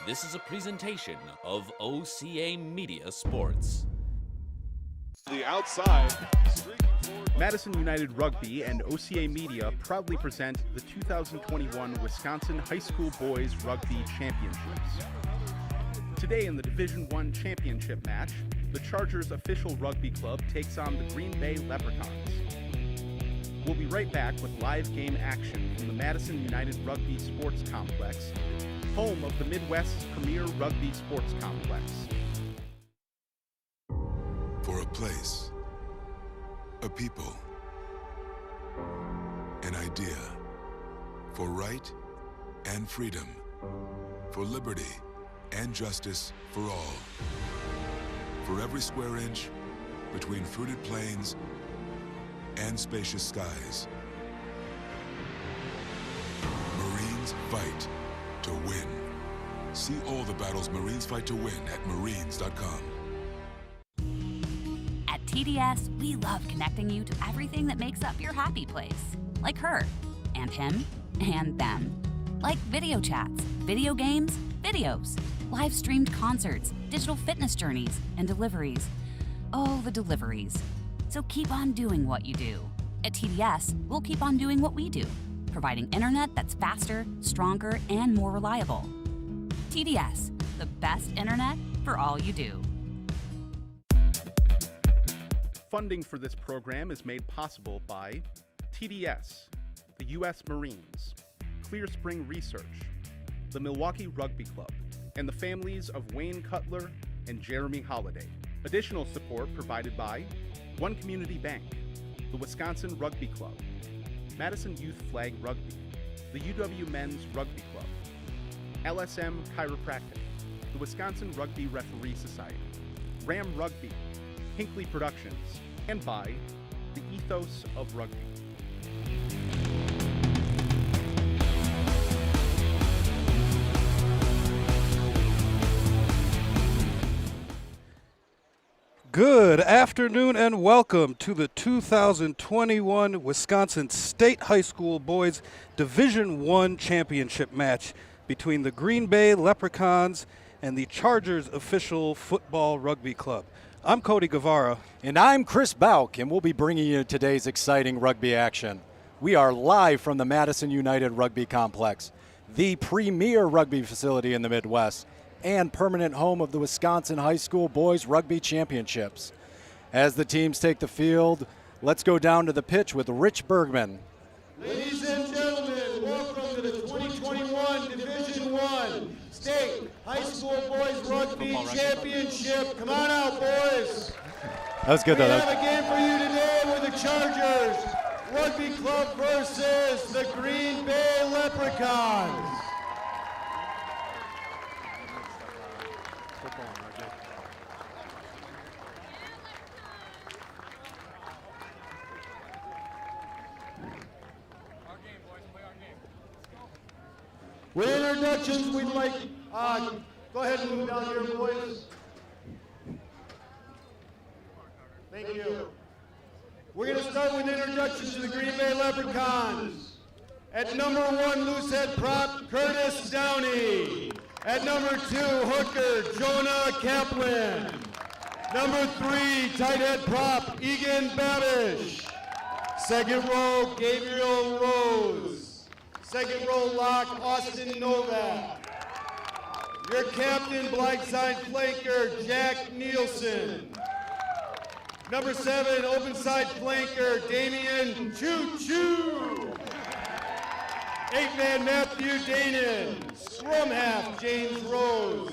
This is a presentation of OCA Media Sports. The outside. Madison United Rugby and OCA Media proudly present the 2021 Wisconsin High School Boys Rugby Championships. Today in the Division I Championship match, the Chargers official rugby club takes on the Green Bay Leprechauns. We'll be right back with live game action from the Madison United Rugby Sports Complex, home of the Midwest's premier rugby sports complex. For a place, a people, an idea, for right and freedom, for liberty and justice for all. For every square inch between fruited plains and spacious skies. Marines fight to win. See all the battles Marines fight to win at marines.com. At TDS, we love connecting you to everything that makes up your happy place. Like her, and him, and them. Like video chats, video games, videos, live streamed concerts, digital fitness journeys, and deliveries. Oh, the deliveries. So keep on doing what you do. At TDS, we'll keep on doing what we do, providing internet that's faster, stronger, and more reliable. TDS, the best internet for all you do. Funding for this program is made possible by TDS, the U.S. Marines, Clear Spring Research, the Milwaukee Rugby Club, and the families of Wayne Cutler and Jeremy Holliday. Additional support provided by One Community Bank, the Wisconsin Rugby Club, Madison Youth Flag Rugby, the UW Men's Rugby Club, LSM Chiropractic, the Wisconsin Rugby Referee Society, Ram Rugby, Hinkley Productions, and by the Ethos of Rugby. Good afternoon and welcome to the 2021 Wisconsin State High School Boys Division I Championship match between the Green Bay Leprechauns and the Chargers official football rugby club. I'm Cody Guevara. And I'm Chris Bauk, and we'll be bringing you today's exciting rugby action. We are live from the Madison United Rugby Complex, the premier rugby facility in the Midwest, and permanent home of the Wisconsin High School Boys Rugby Championships. As the teams take the field, let's go down to the pitch with Rich Bergman. Ladies and gentlemen, welcome to the 2021 Division I State High School Boys Rugby Championship. Come on out, boys. That was good, though. We have a game for you today with the Chargers Rugby Club versus the Green Bay Leprechauns. With introductions, we'd like, go ahead and move down here, boys. Thank you. We're going to start with introductions to the Green Bay Leprechauns. At number 1, loosehead prop, Curtis Downey. At number 2, hooker, Jonah Kaplan. Number 3, tight head prop, Egan Babish. Second row, Gabriel Rose. Second row lock, Austin Novak. Your captain, blindside flanker, Jack Nielsen. Number 7, open side flanker, Damian Choo Choo. 8-man Matthew Danon. Scrum half, James Rose.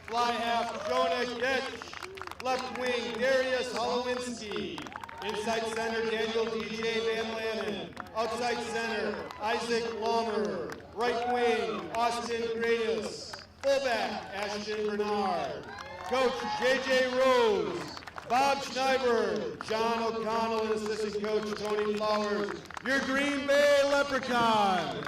Fly half, Jonah Getch. Left wing, Darius Holowinski. Inside center, Daniel DJ Van Lannen. Outside center, Isaac Laumer. Right wing, Austin Gradis. Fullback, Ashton Bernard. Coach, J.J. Rose. Bob Schneiber. John O'Connell and assistant coach, Tony Flowers. Your Green Bay Leprechauns.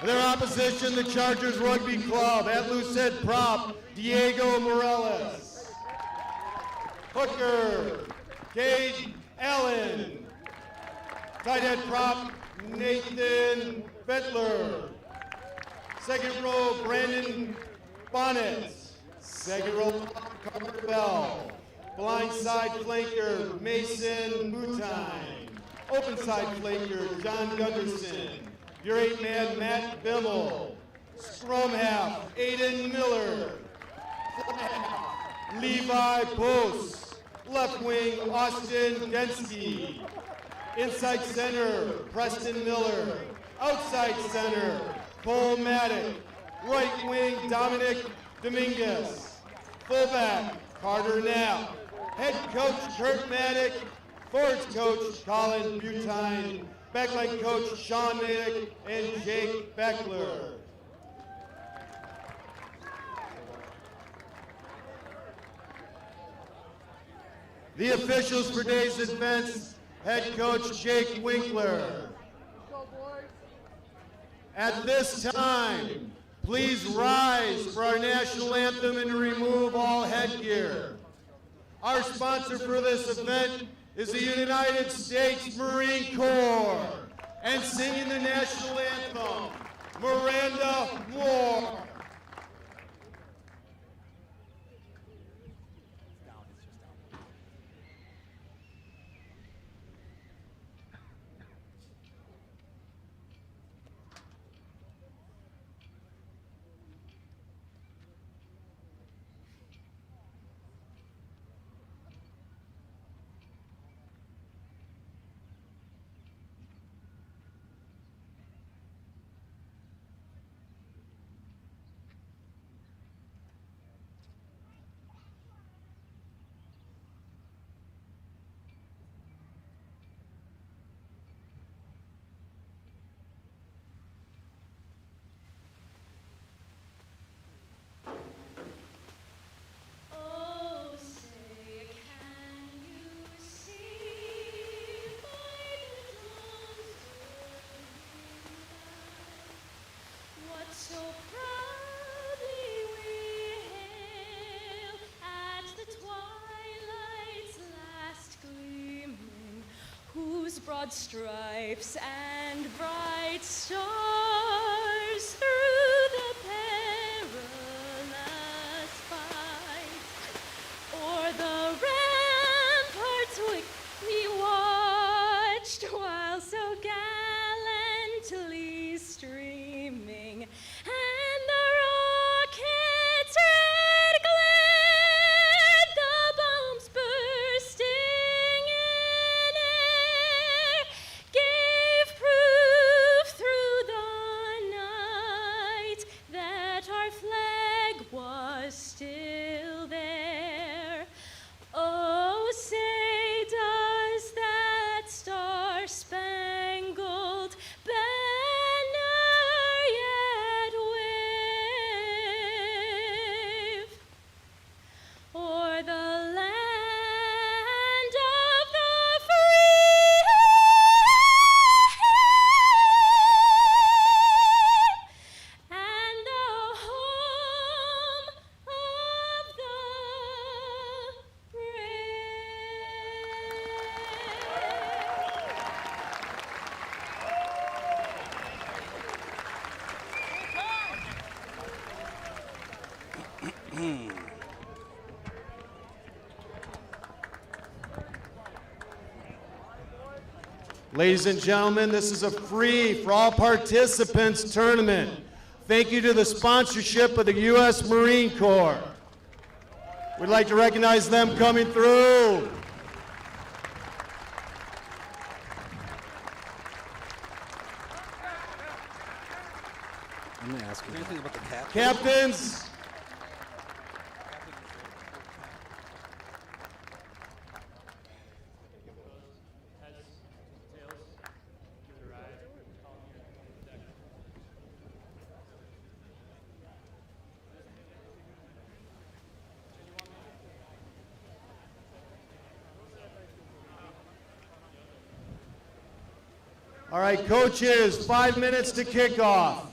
Their opposition, the Chargers Rugby Club. At loosehead prop, Diego Morales. Hooker, Cade Allen. Tight head prop, Nathan Fettler. Second row, Brandon Bonnet. Second row, Carter Bell. Blind side flanker, Mason Butine. Open side flanker, John Gunderson. Your 8-man, Matt Bimmel. Scrum half, Aiden Miller. Fly half, Levi Post. Left wing, Austin Gensky. Inside center, Preston Miller. Outside center, Cole Maddock. Right wing, Dominic Dominguez. Fullback, Carter Knapp. Head coach, Kurt Maddock. Forwards coach, Colin Butine. Backline coach, Sean Maddock and Jake Beckler. The officials for today's events, head coach Jake Winkler. At this time, please rise for our national anthem and remove all headgear. Our sponsor for this event is the United States Marine Corps. And singing the national anthem, Miranda Moore. So proudly we hail at the twilight's last gleaming, whose broad stripes and bright stars through the perilous fight o'er the ramparts we watched, while so gallantly streaming. And the rocket's red glare, the bombs bursting in air, gave proof through the night that our flag was still there. Oh, say does that star-spangled banner yet wave o'er the land of the free and the home of the brave? Ladies and gentlemen, this is a free for all participants tournament. Thank you to the sponsorship of the U.S. Marine Corps. We'd like to recognize them coming through. I'm going to ask you anything about the cat. Captains, all right, coaches, 5 minutes to kick off.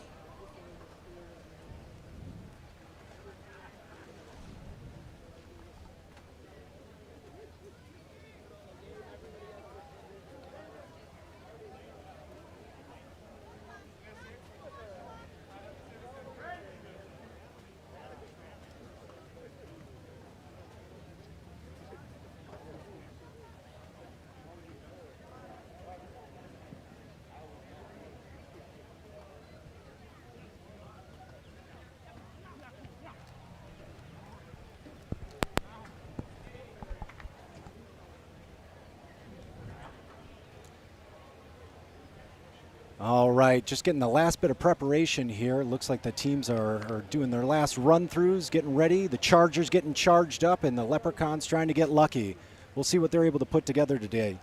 All right, just getting the last bit of preparation here. It looks like the teams are doing their last run-throughs, getting ready. The Chargers getting charged up, and the Leprechauns trying to get lucky. We'll see what they're able to put together today.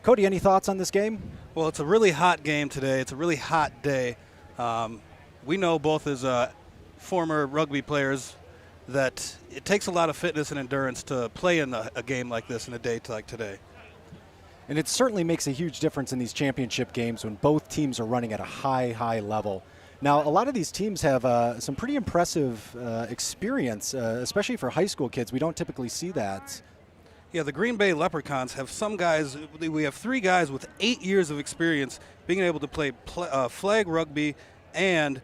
Cody, any thoughts on this game? Well, it's a really hot game today. It's a really hot day. We know both as former rugby players that it takes a lot of fitness and endurance to play in a game like this in a day like today. And it certainly makes a huge difference in these championship games when both teams are running at a high level. Now, a lot of these teams have some pretty impressive experience, especially for high school kids. We don't typically see that. Yeah, the Green Bay Leprechauns have some guys. We have 3 guys with 8 years of experience being able to play flag rugby and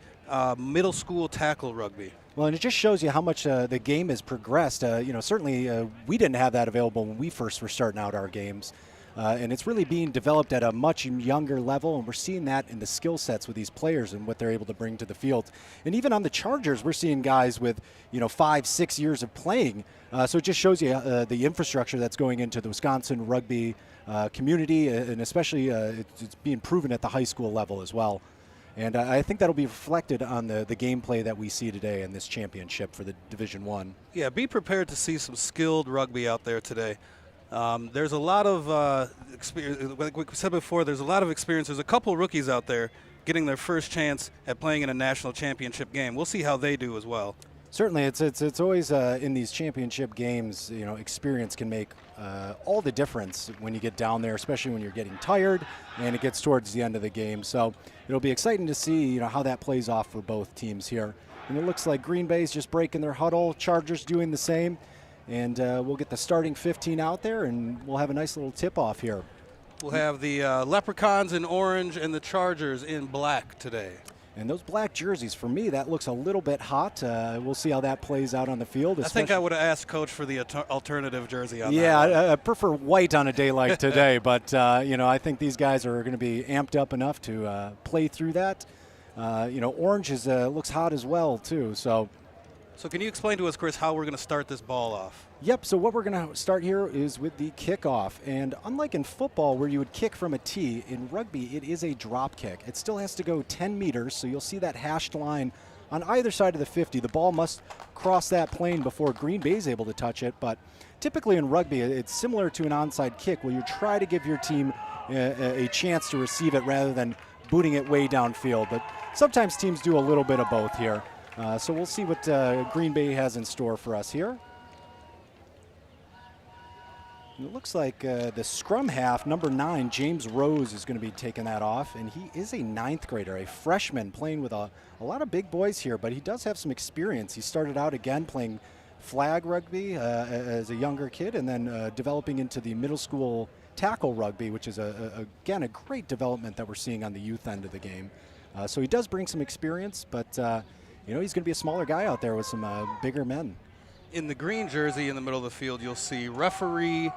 middle school tackle rugby. Well, and it just shows you how much the game has progressed. Certainly we didn't have that available when we first were starting out our games. And it's really being developed at a much younger level, and we're seeing that in the skill sets with these players and what they're able to bring to the field. And even on the Chargers, we're seeing guys with 5-6 years of playing. So it just shows you the infrastructure that's going into the Wisconsin rugby community, and especially it's being proven at the high school level as well. And I think that'll be reflected on the gameplay that we see today in this championship for the Division I. Yeah, be prepared to see some skilled rugby out there today. There's a lot of experience. Like we said before, there's a lot of experience. There's a couple rookies out there getting their first chance at playing in a national championship game. We'll see how they do as well. Certainly, it's always in these championship games, experience can make all the difference when you get down there, especially when you're getting tired and it gets towards the end of the game. So it'll be exciting to see how that plays off for both teams here. And it looks like Green Bay's just breaking their huddle, Chargers doing the same. And we'll get the starting 15 out there, and we'll have a nice little tip-off here. We'll have the Leprechauns in orange and the Chargers in black today. And those black jerseys, for me, that looks a little bit hot. We'll see how that plays out on the field. I think I would have asked Coach for the alternative jersey on that. Yeah, I prefer white on a day like today, but, I think these guys are going to be amped up enough to play through that. Orange looks hot as well, too, so... So can you explain to us, Chris, how we're going to start this ball off? Yep, so what we're going to start here is with the kickoff. And unlike in football where you would kick from a tee, in rugby it is a drop kick. It still has to go 10 meters, so you'll see that hashed line on either side of the 50. The ball must cross that plane before Green Bay is able to touch it. But typically in rugby, it's similar to an onside kick where you try to give your team a chance to receive it rather than booting it way downfield. But sometimes teams do a little bit of both here. So we'll see what Green Bay has in store for us here. And it looks like the scrum half, number 9, James Rose, is going to be taking that off. And he is a 9th grader, a freshman, playing with a lot of big boys here. But he does have some experience. He started out again playing flag rugby as a younger kid, and then developing into the middle school tackle rugby, which is, again, a great development that we're seeing on the youth end of the game. So he does bring some experience, but... he's going to be a smaller guy out there with some bigger men. In the green jersey in the middle of the field, you'll see referee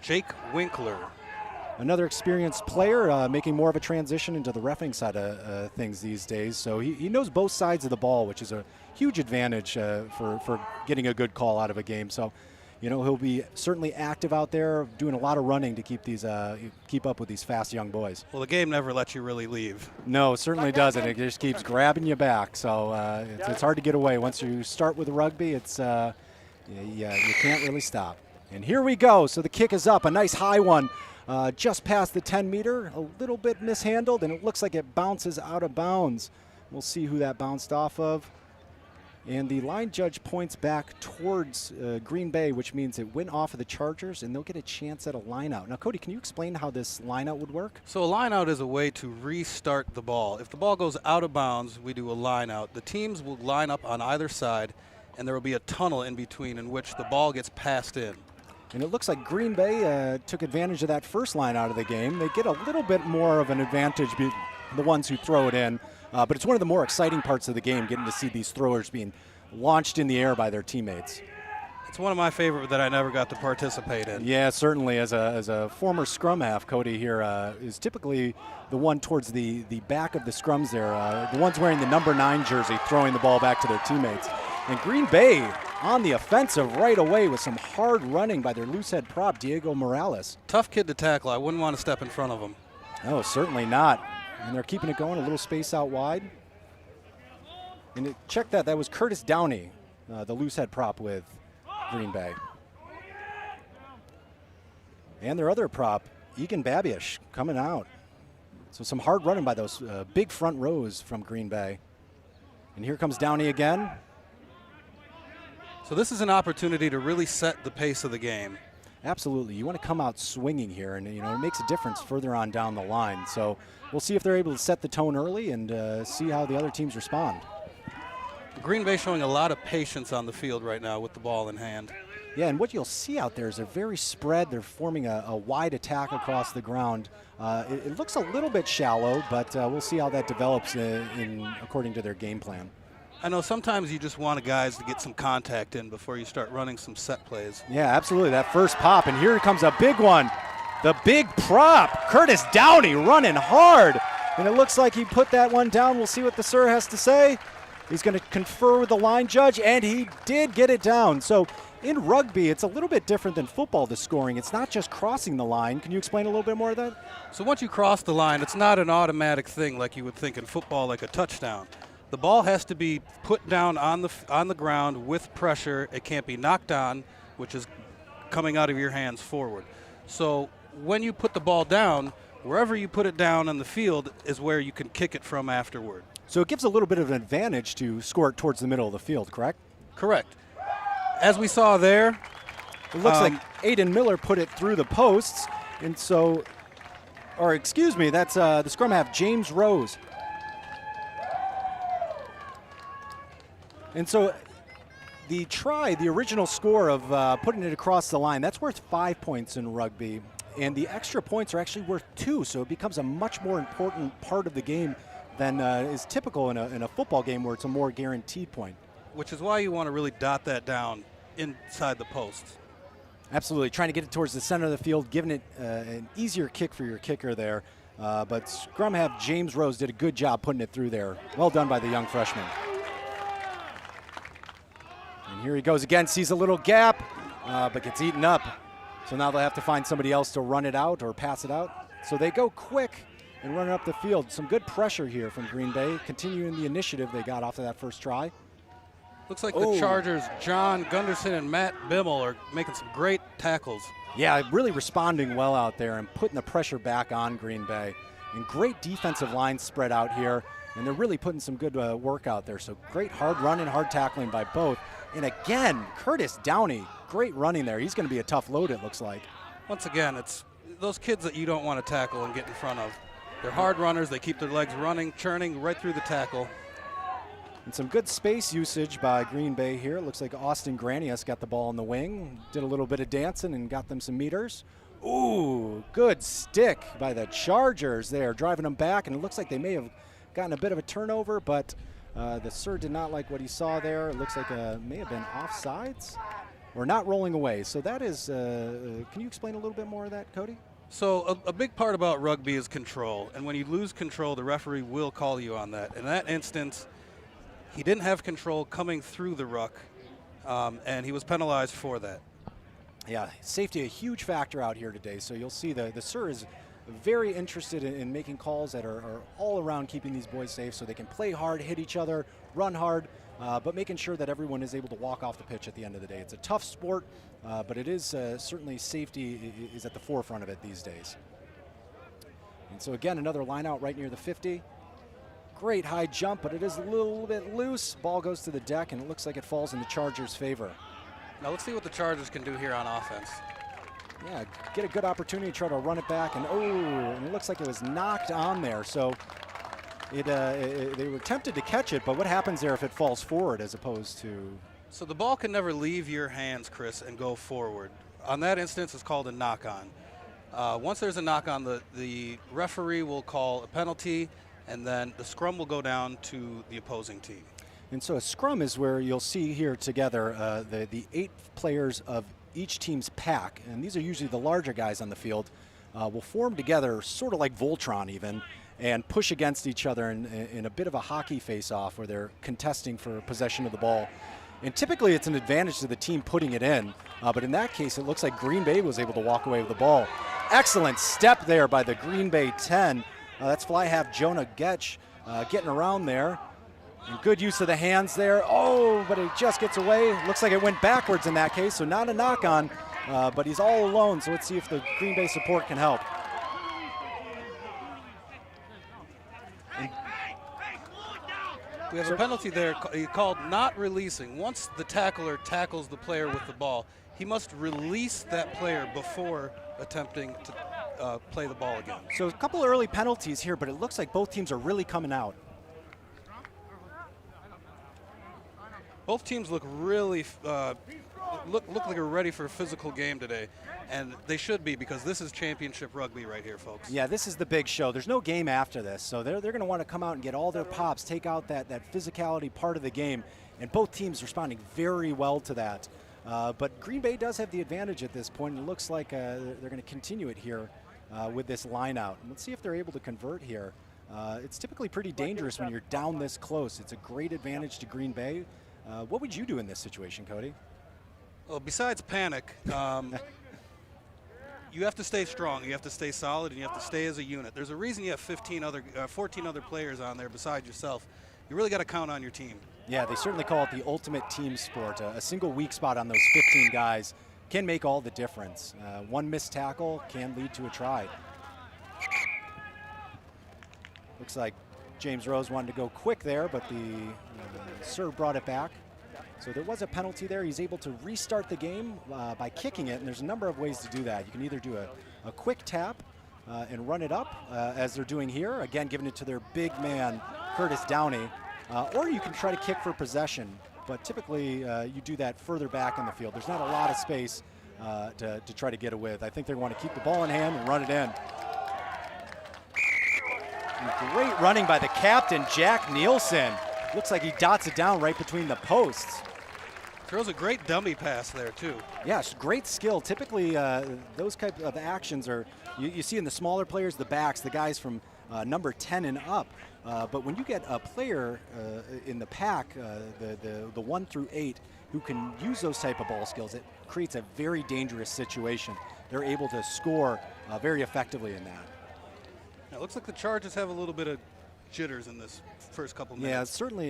Jake Winkler. Another experienced player making more of a transition into the reffing side of things these days. So he knows both sides of the ball, which is a huge advantage for getting a good call out of a game. So, he'll be certainly active out there, doing a lot of running to keep up with these fast young boys. Well, the game never lets you really leave. No, it certainly doesn't. It just keeps grabbing you back. So it's hard to get away. Once you start with rugby, it's you can't really stop. And here we go. So the kick is up, a nice high one, just past the 10-meter, a little bit mishandled, and it looks like it bounces out of bounds. We'll see who that bounced off of. And the line judge points back towards Green Bay, which means it went off of the Chargers, and they'll get a chance at a line-out. Now, Cody, can you explain how this line-out would work? So a line-out is a way to restart the ball. If the ball goes out of bounds, we do a line-out. The teams will line up on either side, and there will be a tunnel in between in which the ball gets passed in. And it looks like Green Bay took advantage of that first line-out of the game. They get a little bit more of an advantage, the ones who throw it in. But it's one of the more exciting parts of the game, getting to see these throwers being launched in the air by their teammates. It's one of my favorite that I never got to participate in. Yeah, certainly. As a former scrum half, Cody here is typically the one towards the back of the scrums there, the ones wearing the number 9 jersey, throwing the ball back to their teammates. And Green Bay on the offensive right away with some hard running by their loosehead prop, Diego Morales. Tough kid to tackle. I wouldn't want to step in front of him. No, certainly not. And they're keeping it going, a little space out wide. And check that, that was Curtis Downey, the loose head prop with Green Bay. And their other prop, Egan Babish, coming out. So some hard running by those big front rows from Green Bay. And here comes Downey again. So this is an opportunity to really set the pace of the game. Absolutely. You want to come out swinging here, and it makes a difference further on down the line. So we'll see if they're able to set the tone early and see how the other teams respond. Green Bay showing a lot of patience on the field right now with the ball in hand. Yeah, and what you'll see out there is they're very spread. They're forming a wide attack across the ground. It looks a little bit shallow, but we'll see how that develops according to their game plan. I know sometimes you just want guys to get some contact in before you start running some set plays. Yeah, absolutely. That first pop, and here comes a big one. The big prop, Curtis Downey running hard. And it looks like he put that one down. We'll see what the sir has to say. He's going to confer with the line judge, and he did get it down. So in rugby, it's a little bit different than football, the scoring. It's not just crossing the line. Can you explain a little bit more of that? So once you cross the line, it's not an automatic thing like you would think in football, like a touchdown. The ball has to be put down on the ground with pressure. It can't be knocked on, which is coming out of your hands forward. So when you put the ball down, wherever you put it down on the field is where you can kick it from afterward. So it gives a little bit of an advantage to score it towards the middle of the field, correct? Correct. As we saw there, it looks like Aiden Miller put it through the posts, and so, or excuse me, that's the scrum half, James Rose. And so the original score of putting it across the line, that's worth 5 points in rugby. And the extra points are actually worth 2, so it becomes a much more important part of the game than is typical in a football game where it's a more guaranteed point. Which is why you want to really dot that down inside the posts. Absolutely, trying to get it towards the center of the field, giving it an easier kick for your kicker there. But scrum half James Rose did a good job putting it through there. Well done by the young freshman. And here he goes again, sees a little gap, but gets eaten up. So now they'll have to find somebody else to run it out or pass it out. So they go quick and run it up the field. Some good pressure here from Green Bay, continuing the initiative they got off of that first try. Looks like the Chargers, John Gunderson and Matt Bimmel are making some great tackles. Yeah, really responding well out there and putting the pressure back on Green Bay. And great defensive line spread out here, and they're really putting some good work out there. So great hard running, hard tackling by both. And again, Curtis Downey, great running there. He's going to be a tough load, it looks like. Once again, it's those kids that you don't want to tackle and get in front of. They're hard runners. They keep their legs running, churning right through the tackle. And some good space usage by Green Bay here. It looks like Austin Granius got the ball in the wing, did a little bit of dancing and got them some meters. Ooh, good stick by the Chargers there, driving them back. And it looks like they may have gotten a bit of a turnover, but the sir did not like what he saw there. It looks like may have been offsides or not rolling away. So that is, can you explain a little bit more of that, Cody? So a big part about rugby is control. And when you lose control, the referee will call you on that. In that instance, he didn't have control coming through the ruck, and he was penalized for that. Yeah, safety a huge factor out here today. So you'll see the sir is very interested in making calls that are all around keeping these boys safe so they can play hard, hit each other, run hard, but making sure that everyone is able to walk off the pitch at the end of the day. It's a tough sport, but it is certainly safety is at the forefront of it these days. And so again, another line out right near the 50. Great high jump, but it is a little bit loose. Ball goes to the deck, and it looks like it falls in the Chargers' favor. Now let's see what the Chargers can do here on offense. Yeah, get a good opportunity to try to run it back, and and it looks like it was knocked on there. So they were tempted to catch it, but what happens there if it falls forward as opposed to? So the ball can never leave your hands, Chris, and go forward. On that instance, it's called a knock-on. Once there's a knock-on, the referee will call a penalty, and then the scrum will go down to the opposing team. And so a scrum is where you'll see here together the 8 players of each team's pack, and these are usually the larger guys on the field, will form together sort of like Voltron even, and push against each other in a bit of a hockey face-off where they're contesting for possession of the ball. And typically it's an advantage to the team putting it in, but in that case it looks like Green Bay was able to walk away with the ball. Excellent step there by the Green Bay 10. That's fly half Jonah Getch getting around there. And good use of the hands there. Oh, but it just gets away. Looks like it went backwards in that case, so not a knock on, but he's all alone, so let's see if the Green Bay support can help. We have a penalty there called not releasing. Once the tackler tackles the player with the ball, he must release that player before attempting to play the ball again. So a couple early penalties here, but it looks like both teams are really coming out. Both teams look really look like they're ready for a physical game today, and they should be, because this is championship rugby right here, folks. Yeah, this is the big show. There's no game after this, so they're going to want to come out and get all their pops, take out that physicality part of the game, and both teams responding very well to that. But Green Bay does have the advantage at this point, and it looks like they're going to continue it here with this line out. And let's see if they're able to convert here. It's typically pretty dangerous when you're down this close. It's a great advantage to Green Bay. What would you do in this situation, Cody? Well, besides panic, you have to stay strong, you have to stay solid, and you have to stay as a unit. There's a reason you have 14 other players on there besides yourself. You really got to count on your team. Yeah, they certainly call it the ultimate team sport. A single weak spot on those 15 guys can make all the difference. One missed tackle can lead to a try. Looks like James Rose wanted to go quick there, but the serve brought it back. So there was a penalty there. He's able to restart the game by kicking it, and there's a number of ways to do that. You can either do a quick tap and run it up, as they're doing here, again giving it to their big man, Curtis Downey, or you can try to kick for possession, but typically you do that further back in the field. There's not a lot of space to try to get it with. I think they want to keep the ball in hand and run it in. And great running by the captain, Jack Nielsen. Looks like he dots it down right between the posts. Throws a great dummy pass there, too. Yes, great skill. Typically, those type of actions are, you see in the smaller players, the backs, the guys from number 10 and up. But when you get a player in the pack, the 1 through 8, who can use those type of ball skills, it creates a very dangerous situation. They're able to score very effectively in that. Now, it looks like the Chargers have a little bit of jitters in this first couple minutes. Yeah,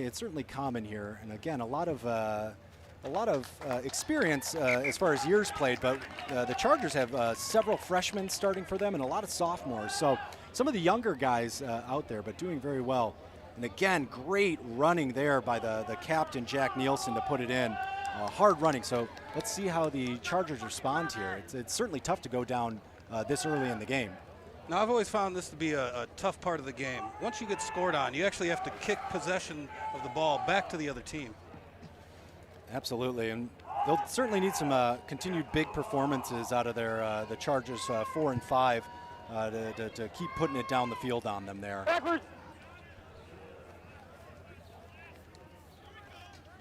it's certainly common here, and again, a lot of experience as far as years played, but the Chargers have several freshmen starting for them and a lot of sophomores. So some of the younger guys out there, but doing very well. And again, great running there by the captain, Jack Nielsen, to put it in. Hard running. So let's see how the Chargers respond here. It's certainly tough to go down this early in the game. Now, I've always found this to be a tough part of the game. Once you get scored on, you actually have to kick possession of the ball back to the other team. Absolutely, and they'll certainly need some continued big performances out of their the Chargers 4 and 5 to keep putting it down the field on them there.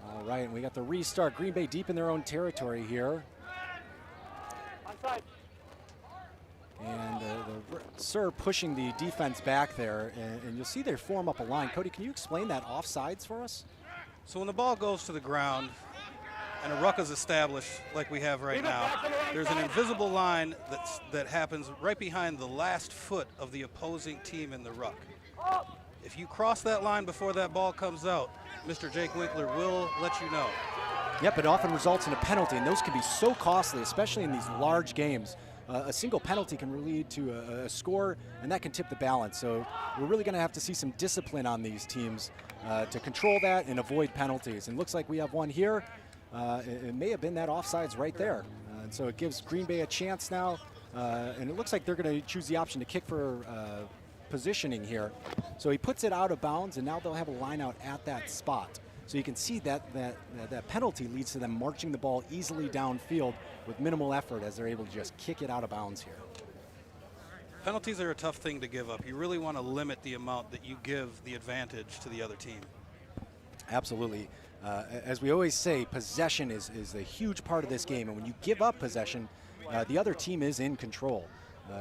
All right, and we got the restart. Green Bay deep in their own territory here. And the Sir pushing the defense back there, and you'll see they form up a line. Cody, can you explain that offsides for us? So when the ball goes to the ground and a ruck is established like we have right now, there's an invisible line that happens right behind the last foot of the opposing team in the ruck. If you cross that line before that ball comes out, Mr. Jake Winkler will let you know. Yep, it often results in a penalty, and those can be so costly, especially in these large games. A single penalty can lead to a score, and that can tip the balance. So we're really going to have to see some discipline on these teams to control that and avoid penalties. And it looks like we have one here. It may have been that offsides right there. And so it gives Green Bay a chance now. And it looks like they're going to choose the option to kick for positioning here. So he puts it out of bounds, and now they'll have a line out at that spot. So you can see that penalty leads to them marching the ball easily downfield with minimal effort as they're able to just kick it out of bounds here. Penalties are a tough thing to give up. You really want to limit the amount that you give the advantage to the other team. Absolutely. As we always say, possession is a huge part of this game, and when you give up possession, the other team is in control.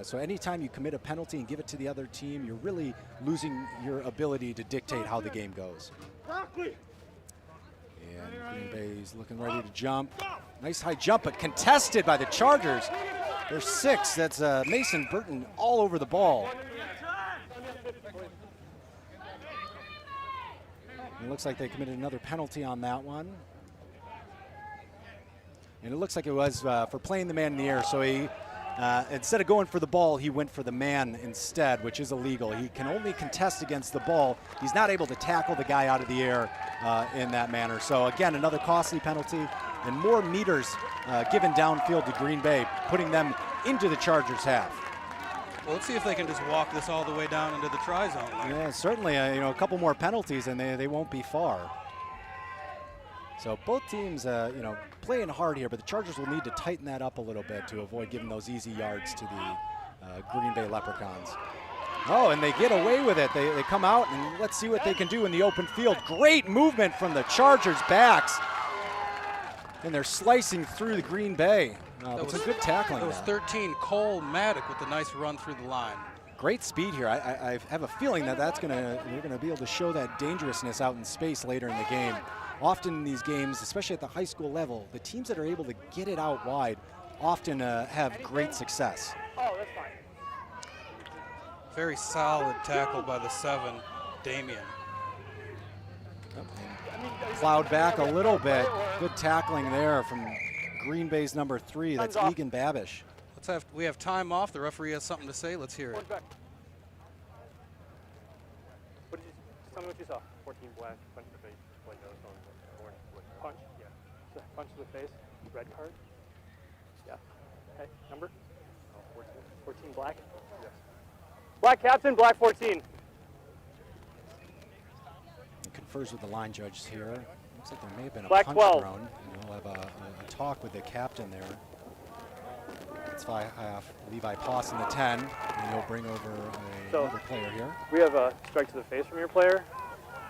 So anytime you commit a penalty and give it to the other team, you're really losing your ability to dictate how the game goes. And Green Bay's looking ready to jump. Nice high jump, but contested by the Chargers. There's 6. That's Mason Burton all over the ball. looks like they committed another penalty on that one. And it looks like it was for playing the man in the air. So he, instead of going for the ball, he went for the man instead, which is illegal. He can only contest against the ball. He's not able to tackle the guy out of the air in that manner. So again, another costly penalty and more meters given downfield to Green Bay, putting them into the Chargers' half. Well, let's see if they can just walk this all the way down into the try zone. Yeah, certainly. A couple more penalties and they won't be far. So both teams, playing hard here, but the Chargers will need to tighten that up a little bit to avoid giving those easy yards to the Green Bay Leprechauns. Oh, and they get away with it. They come out, and let's see what they can do in the open field. Great movement from the Chargers' backs. And they're slicing through the Green Bay. It's a good tackling. That was 13, Cole Maddock with a nice run through the line. Great speed here. I have a feeling that they're gonna be able to show that dangerousness out in space later in the game. Often in these games, especially at the high school level, the teams that are able to get it out wide often have great success. Oh, that's fine. Very solid tackle by the 7, Damien. Plowed back a little bit. Good tackling there from Green Bay's number 3. That's Egan Babish. We have time off. The referee has something to say. Let's hear it. Tell me what you saw. 14 black, punch to the face, windows on orange. Punch, yeah. So punch to the face, red card. Yeah. Okay, number? Oh, 14. 14 black? Yes. Black captain, black 14. He confers with the line judges here. Looks like there may have been a Black punch 12. thrown. And he'll have a talk with the captain there. It's Levi Poss in the 10, and he'll bring over another player here. We have a strike to the face from your player,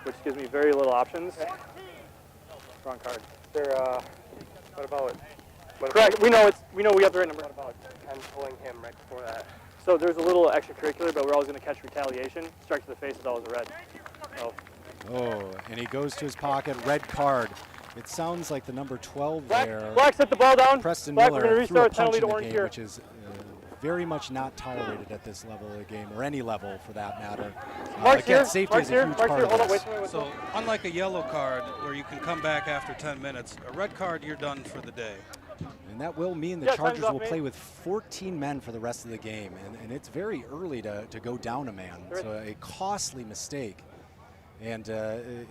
which gives me very little options. Wrong card. What about it? Correct. We know we have the right number. What about and pulling him right before that? So there's a little extracurricular, but we're always going to catch retaliation. Strike to the face is always a red. So. Oh, and he goes to his pocket. Red card. It sounds like the number 12 there. Black, set the ball down. Preston Black, Miller we're going to threw a restart punch penalty in to the orange game, here. which is very much not tolerated at this level of the game, or any level for that matter. Mark's again, here. safety Mark's is a here. huge Mark's part here. of Hold on. this. Wait. So unlike a yellow card where you can come back after 10 minutes, a red card, you're done for the day. And that will mean the Chargers will play with 14 men for the rest of the game. And it's very early to go down a man. So a costly mistake. And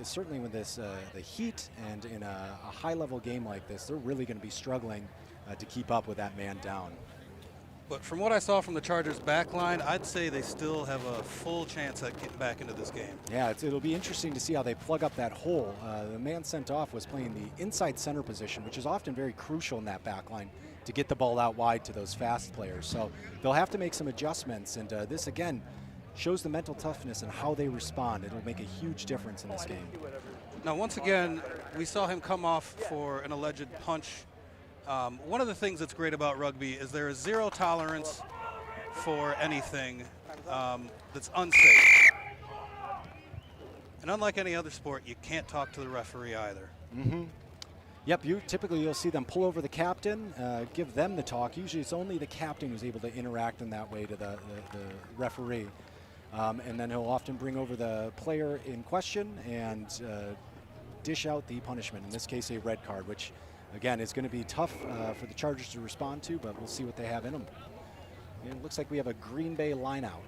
certainly with this, the heat and in a high-level game like this, they're really going to be struggling to keep up with that man down. But from what I saw from the Chargers' back line, I'd say they still have a full chance at getting back into this game. Yeah, it'll be interesting to see how they plug up that hole. The man sent off was playing the inside center position, which is often very crucial in that back line to get the ball out wide to those fast players. So they'll have to make some adjustments, and this, again, shows the mental toughness and how they respond. It'll make a huge difference in this game. Now, once again, we saw him come off for an alleged punch. One of the things that's great about rugby is there is zero tolerance for anything that's unsafe. And unlike any other sport, you can't talk to the referee either. Mm-hmm. Yep, you'll see them pull over the captain, give them the talk. Usually it's only the captain who's able to interact in that way to the referee. And then he'll often bring over the player in question and dish out the punishment, in this case a red card, which again is going to be tough for the Chargers to respond to, but we'll see what they have in them. And it looks like we have a Green Bay line out.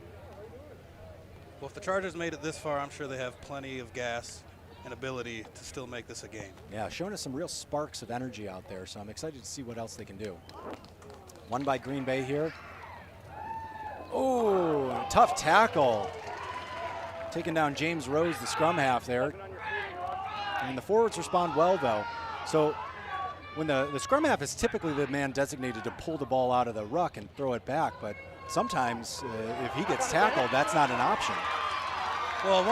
Well, if the Chargers made it this far, I'm sure they have plenty of gas and ability to still make this a game. Yeah, showing us some real sparks of energy out there, so I'm excited to see what else they can do. One by Green Bay here. Oh, tough tackle. Taking down James Rose, the scrum half there. And the forwards respond well, though. So when the scrum half is typically the man designated to pull the ball out of the ruck and throw it back, but sometimes if he gets tackled, that's not an option. Well,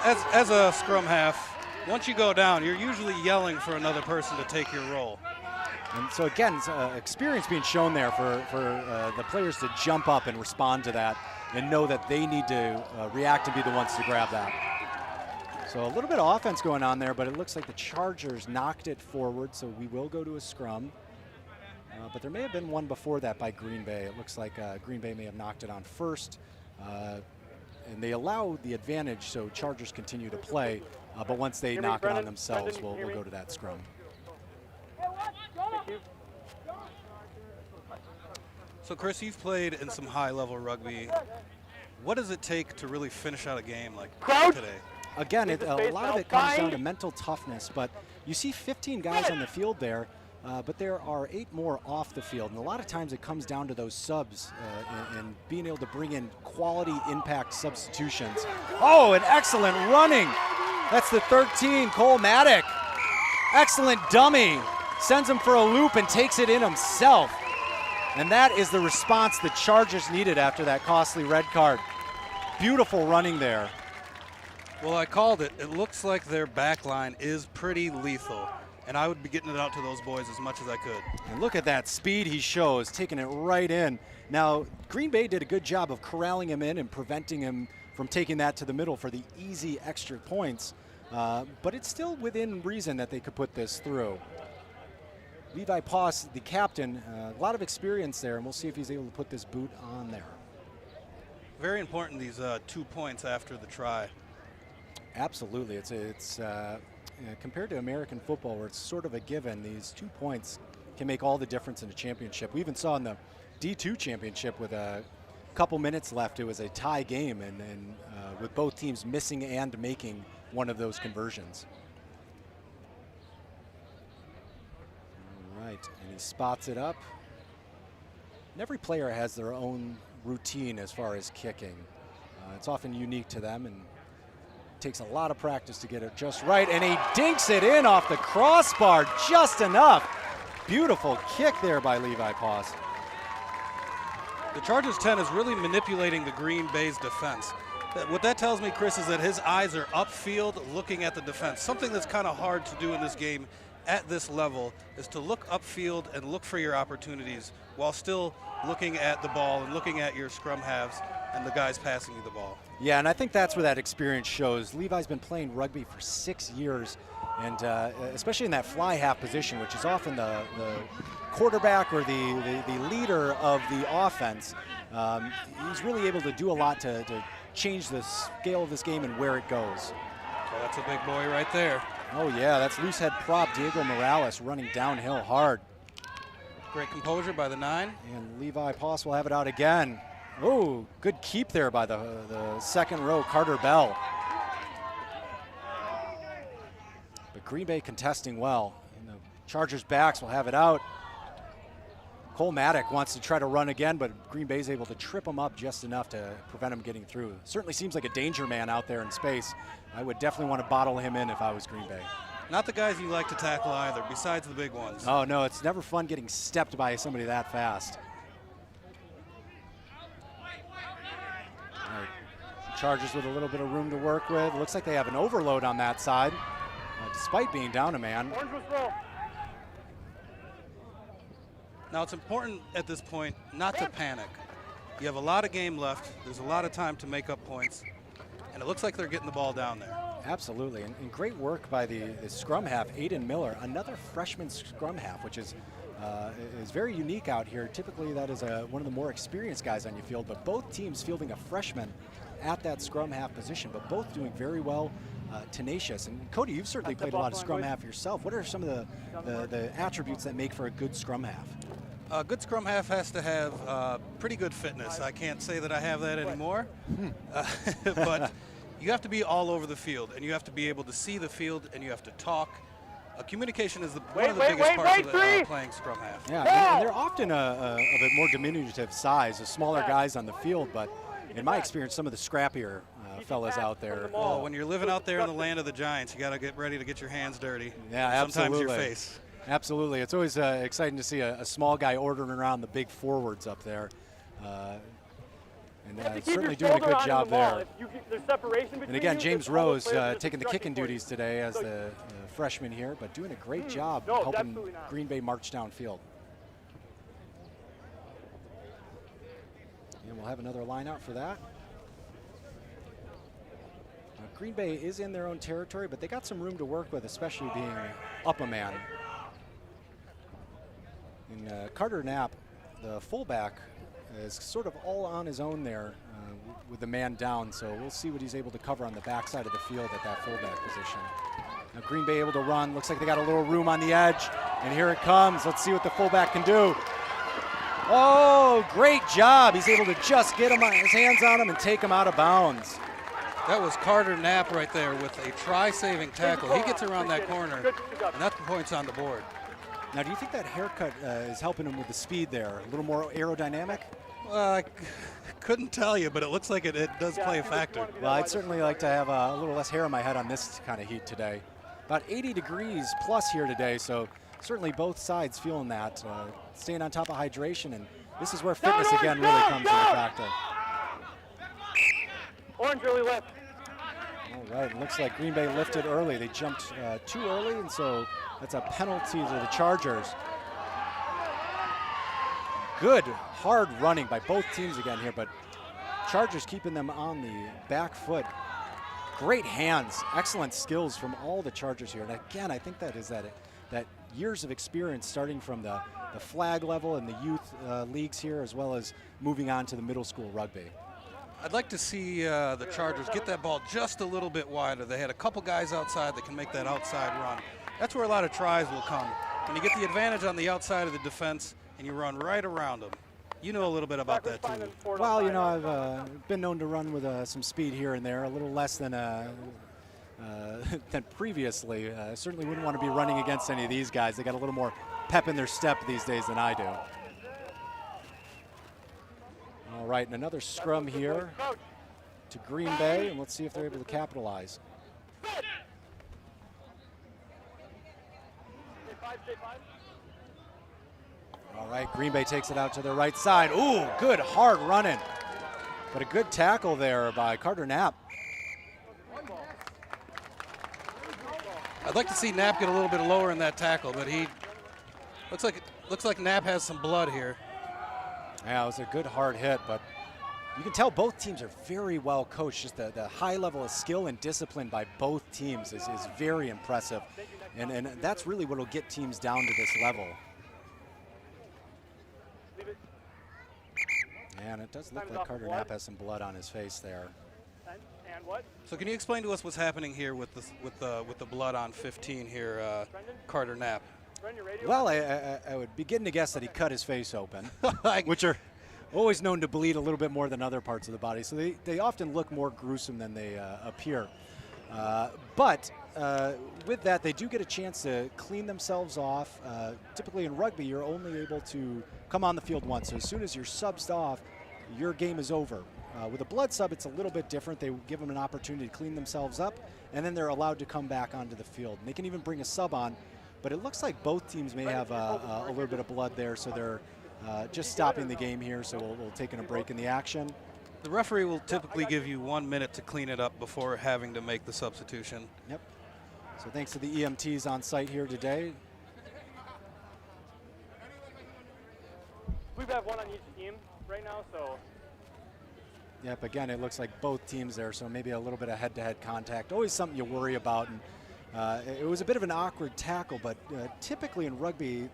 as a scrum half, once you go down, you're usually yelling for another person to take your role. And so again, experience being shown there for the players to jump up and respond to that and know that they need to react and be the ones to grab that. So a little bit of offense going on there, but it looks like the Chargers knocked it forward, so we will go to a scrum. But there may have been one before that by Green Bay. It looks like Green Bay may have knocked it on first. and they allow the advantage, so Chargers continue to play. But once they knock it on themselves, we'll go to that scrum. So, Chris, you've played in some high-level rugby. What does it take to really finish out a game like today? Again, a lot of it comes down to mental toughness, but you see 15 guys on the field there, but there are 8 more off the field, and a lot of times it comes down to those subs and being able to bring in quality impact substitutions. Oh, an excellent running. That's the 13, Cole Maddock. Excellent dummy. Sends him for a loop and takes it in himself. And that is the response the Chargers needed after that costly red card. Beautiful running there. Well, I called it. It looks like their back line is pretty lethal, and I would be getting it out to those boys as much as I could. And look at that speed he shows, taking it right in. Now, Green Bay did a good job of corralling him in and preventing him from taking that to the middle for the easy extra points, but it's still within reason that they could put this through. Levi Poss, the captain, a lot of experience there, and we'll see if he's able to put this boot on there. Very important, these 2 points after the try. Absolutely. It's compared to American football, where it's sort of a given, these 2 points can make all the difference in a championship. We even saw in the D2 championship with a couple minutes left, it was a tie game, and with both teams missing and making one of those conversions. All right, and he spots it up. And every player has their own routine as far as kicking. It's often unique to them, and takes a lot of practice to get it just right, and he dinks it in off the crossbar just enough. Beautiful kick there by Levi Poss. The Chargers 10 is really manipulating the Green Bay's defense. What that tells me, Chris, is that his eyes are upfield looking at the defense. Something that's kind of hard to do in this game at this level is to look upfield and look for your opportunities while still looking at the ball and looking at your scrum halves and the guys passing you the ball. Yeah, and I think that's where that experience shows. Levi's been playing rugby for 6 years, and especially in that fly half position, which is often the quarterback or the leader of the offense. He's really able to do a lot to change the scale of this game and where it goes. Well, that's a big boy right there. Oh yeah, that's loose head prop Diego Morales running downhill hard. Great composure by the 9. And Levi Poss will have it out again. Oh, good keep there by the second row, Carter Bell. But Green Bay contesting well. And the Chargers backs will have it out. Cole Maddock wants to try to run again, but Green Bay's able to trip him up just enough to prevent him getting through. Certainly seems like a danger man out there in space. I would definitely want to bottle him in if I was Green Bay. Not the guys you like to tackle either, besides the big ones. Oh no, it's never fun getting stepped by somebody that fast. All right. Chargers with a little bit of room to work with. Looks like they have an overload on that side, despite being down a man. Now it's important at this point not to panic. You have a lot of game left. There's a lot of time to make up points. And it looks like they're getting the ball down there. Absolutely, and great work by the scrum half, Aiden Miller, another freshman scrum half, which is very unique out here. Typically that is one of the more experienced guys on your field, but both teams fielding a freshman at that scrum half position, but both doing very well, tenacious. And Cody, you've certainly played a lot of scrum half yourself. What are some of the attributes that make for a good scrum half? A good scrum half has to have pretty good fitness. I can't say that I have that anymore, but you have to be all over the field, and you have to be able to see the field, and you have to talk. Communication is one of the biggest parts of playing scrum half. Yeah, and they're often of a more diminutive size, the smaller guys on the field, but in my experience, some of the scrappier fellas out there. Oh, when you're living out there in the land of the giants, you got to get ready to get your hands dirty. Yeah, absolutely. Sometimes your face. Absolutely. It's always exciting to see a small guy ordering around the big forwards up there. And certainly doing a good job there. And again, James Rose taking the kicking duties today as the freshman here, but doing a great job helping Green Bay march downfield. And we'll have another line out for that. Green Bay is in their own territory, but they got some room to work with, especially being up a man. And Carter Knapp, the fullback, is sort of all on his own there. with the man down, so we'll see what he's able to cover on the backside of the field at that fullback position. Now Green Bay able to run. Looks like they got a little room on the edge, and here it comes. Let's see what the fullback can do. Oh, great job. He's able to just get his hands on him and take him out of bounds. That was Carter Knapp right there with a try-saving tackle. He gets around that corner, and that's the points on the board. Now, do you think that haircut is helping him with the speed there? A little more aerodynamic? I couldn't tell you, but it looks like it does play a factor. Well, I'd certainly like to have a little less hair on my head on this kind of heat today. About 80 degrees plus here today, so certainly both sides feeling that. Staying on top of hydration, and this is where fitness again really comes into factor. Orange early left. All right, it looks like Green Bay lifted early. They jumped too early, and so that's a penalty to the Chargers. Good, hard running by both teams again here, but Chargers keeping them on the back foot. Great hands, excellent skills from all the Chargers here. And again, I think that is that years of experience starting from the flag level and the youth leagues here, as well as moving on to the middle school rugby. I'd like to see the Chargers get that ball just a little bit wider. They had a couple guys outside that can make that outside run. That's where a lot of tries will come. When you get the advantage on the outside of the defense and you run right around them. You know a little bit about that too. Well, you know, I've been known to run with some speed here and there, a little less than previously. Certainly wouldn't want to be running against any of these guys. They got a little more pep in their step these days than I do. All right, and another scrum here to Green Bay, and let's see if they're able to capitalize. All right, Green Bay takes it out to the right side. Ooh, good hard running. But a good tackle there by Carter Knapp. I'd like to see Knapp get a little bit lower in that tackle, but he looks like Knapp has some blood here. Yeah, it was a good hard hit, but you can tell both teams are very well coached. Just the high level of skill and discipline by both teams is very impressive. And that's really what will get teams down to this level. And it does look like Carter Knapp has some blood on his face there. And what? So can you explain to us what's happening here with the blood on 15 here, Carter Knapp? Well, I would begin to guess that he cut his face open, which are always known to bleed a little bit more than other parts of the body. So they often look more gruesome than they appear. But with that, they do get a chance to clean themselves off. Typically in rugby, you're only able to come on the field once. So as soon as you're subbed off, your game is over. With a blood sub, it's a little bit different. They give them an opportunity to clean themselves up, and then they're allowed to come back onto the field. And they can even bring a sub on, but it looks like both teams may have a little bit of blood there, so they're just stopping the game here, so we'll take a break in the action. The referee will typically give you 1 minute to clean it up before having to make the substitution. Yep. So thanks to the EMTs on site here today. We have one on each team right now, so. Yep, again, it looks like both teams there, so maybe a little bit of head-to-head contact. Always something you worry about. And it was a bit of an awkward tackle, but typically in rugby,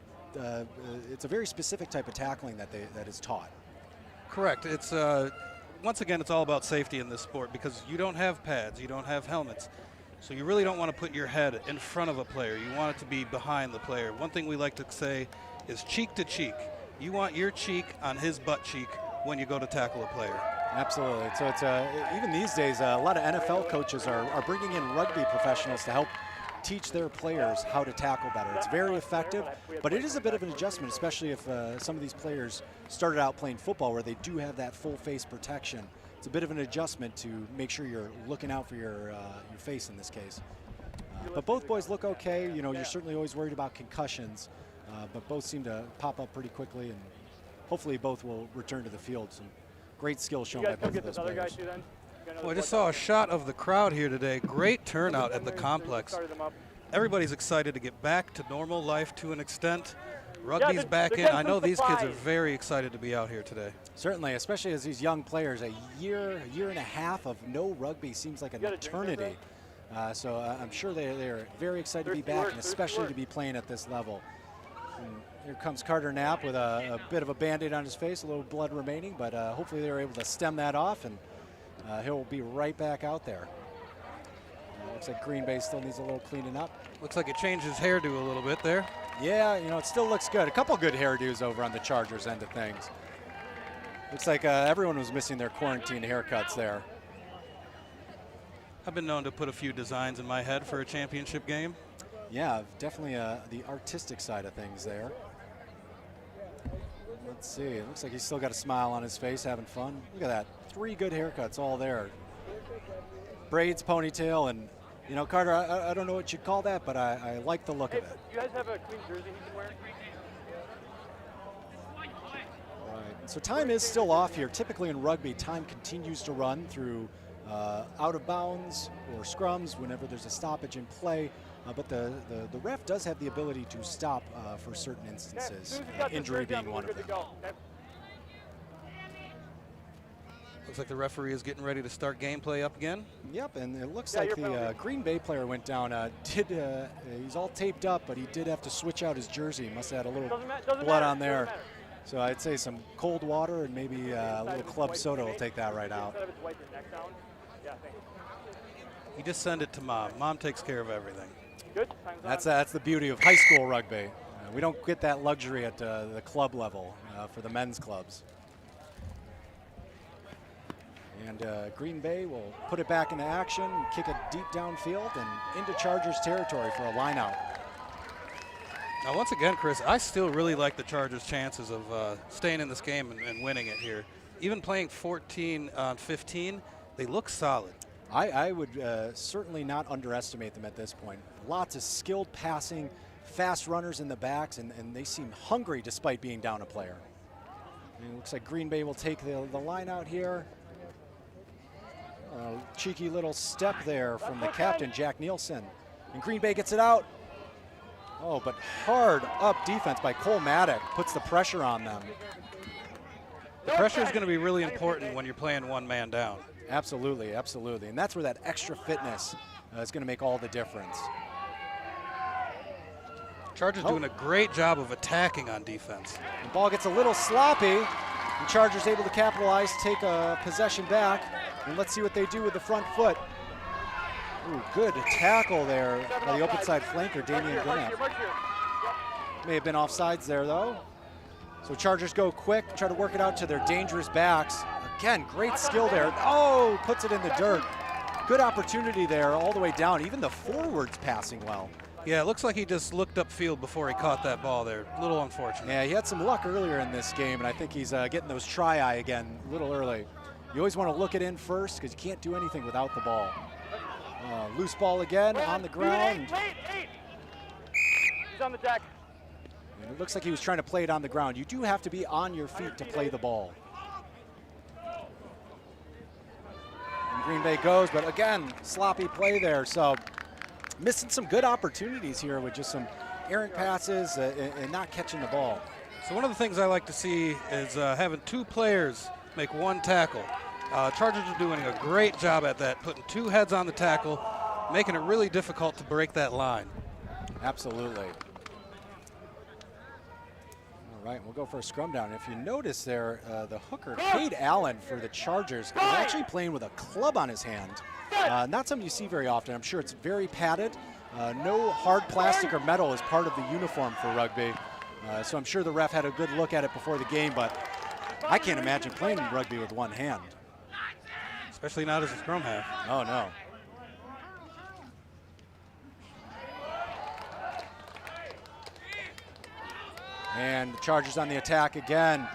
it's a very specific type of tackling that is taught. Correct. It's once again, it's all about safety in this sport because you don't have pads, you don't have helmets. So you really don't want to put your head in front of a player. You want it to be behind the player. One thing we like to say is cheek to cheek. You want your cheek on his butt cheek when you go to tackle a player. Absolutely. So it's even these days, a lot of NFL coaches are bringing in rugby professionals to help teach their players how to tackle better. It's very effective, but it is a bit of an adjustment, especially if some of these players started out playing football where they do have that full face protection. It's a bit of an adjustment to make sure you're looking out for your face in this case. But both boys look okay. You know, you're certainly always worried about concussions, but both seem to pop up pretty quickly, and hopefully both will return to the field. Some great skill shown by both of those players. Well, I just saw a shot of the crowd here today. Great turnout at the complex. Everybody's excited to get back to normal life to an extent. Rugby's back in. I know these kids are very excited to be out here today. Certainly, especially as these young players. A year and a half of no rugby seems like an eternity. So I'm sure they're very excited to be back, and especially to be playing at this level. And here comes Carter Knapp with a bit of a Band-Aid on his face, a little blood remaining, but hopefully they're able to stem that off and he'll be right back out there. Looks like Green Bay still needs a little cleaning up. Looks like it changed his hairdo a little bit there. Yeah, you know, it still looks good. A couple good hairdos over on the Chargers end of things. Looks like everyone was missing their quarantine haircuts there. I've been known to put a few designs in my head for a championship game. Yeah, definitely the artistic side of things there. Let's see. It looks like he's still got a smile on his face, having fun. Look at that. 3 good haircuts all there. Braids, ponytail, and, you know, Carter, I don't know what you'd call that, but I like the look of it. Do you guys have a clean jersey he can wear? All right. So time is still off here. Typically in rugby, time continues to run through out of bounds or scrums whenever there's a stoppage in play. But the ref does have the ability to stop for certain instances, injury being one of them. Looks like the referee is getting ready to start gameplay up again. Yep, and it looks like the Green Bay player went down. He's all taped up, but he did have to switch out his jersey. Must have had a little blood on there. So I'd say some cold water and maybe a little club soda will take that right out. You just send it to Mom. Mom takes care of everything. Good. That's the beauty of high school rugby. We don't get that luxury at the club level for the men's clubs. And Green Bay will put it back into action, kick it deep downfield and into Chargers territory for a line out. Now, once again, Chris, I still really like the Chargers' chances of staying in this game and winning it here. Even playing 14 on 15, they look solid. I would certainly not underestimate them at this point. Lots of skilled passing, fast runners in the backs, and they seem hungry despite being down a player. And it looks like Green Bay will take the line out here. Cheeky little step there from the captain, Jack Nielsen. And Green Bay gets it out. Oh, but hard up defense by Cole Maddock puts the pressure on them. The pressure is going to be really important when you're playing one man down. Absolutely, absolutely. And that's where that extra fitness is going to make all the difference. Chargers doing a great job of attacking on defense. The ball gets a little sloppy. The Chargers able to capitalize, take a possession back. And let's see what they do with the front foot. Ooh, good tackle there by the open side flanker, Damian Grant. May have been offsides there, though. So Chargers go quick, try to work it out to their dangerous backs. Again, great skill there. Oh, puts it in the dirt. Good opportunity there all the way down. Even the forwards passing well. Yeah, it looks like he just looked upfield before he caught that ball there. A little unfortunate. Yeah, he had some luck earlier in this game, and I think he's getting those try-eye again a little early. You always want to look it in first because you can't do anything without the ball. Loose ball again on the ground. He's on the deck. And it looks like he was trying to play it on the ground. You do have to be on your feet to play the ball. And Green Bay goes, but again, sloppy play there. So missing some good opportunities here with just some errant passes and not catching the ball. So one of the things I like to see is having 2 players make 1 tackle. Chargers are doing a great job at that, putting 2 heads on the tackle, making it really difficult to break that line. Absolutely. All right, we'll go for a scrum down. If you notice there, the hooker, Cade Allen for the Chargers, is actually playing with a club on his hand. Not something you see very often. I'm sure it's very padded. No hard plastic or metal is part of the uniform for rugby. So I'm sure the ref had a good look at it before the game, but I can't imagine playing rugby with 1 hand. Especially not as a scrum half. Oh, no. And the Chargers on the attack again.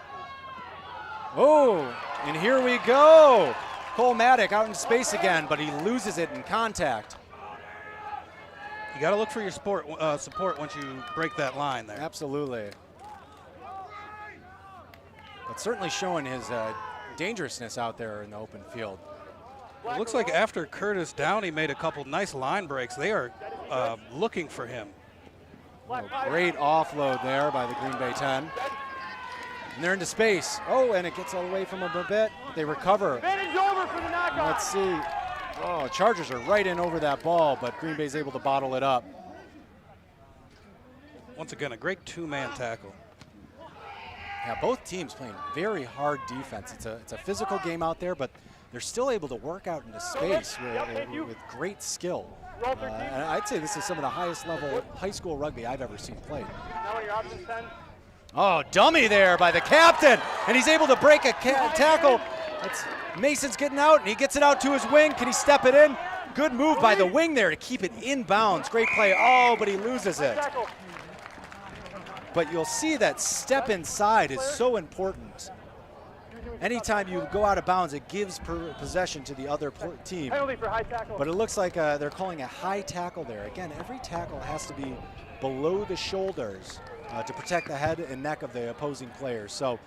Oh, and here we go. Cole Maddock out in space again, but he loses it in contact. You got to look for your support once you break that line there. Absolutely. But certainly showing his dangerousness out there in the open field. It looks like after Curtis Downey made a couple nice line breaks, they are looking for him. Oh, great offload there by the Green Bay 10. And they're into space. Oh, and it gets away from them a bit, but they recover. Advantage over for the knockout. Let's see. Oh, Chargers are right in over that ball, but Green Bay's able to bottle it up. Once again, a great 2-man tackle. Yeah, both teams playing very hard defense. It's a physical game out there, but they're still able to work out into space with great skill. And I'd say this is some of the highest level high school rugby I've ever seen played. Now on your option 10. Oh, dummy there by the captain, and he's able to break a tackle. Mason's getting out, and he gets it out to his wing. Can he step it in? Good move by the wing there to keep it in bounds. Great play. Oh, but he loses it. But you'll see that step inside is so important. Anytime you go out of bounds, it gives possession to the other team. Penalty for high tackle. But it looks like they're calling a high tackle there. Again, every tackle has to be below the shoulders to protect the head and neck of the opposing player. So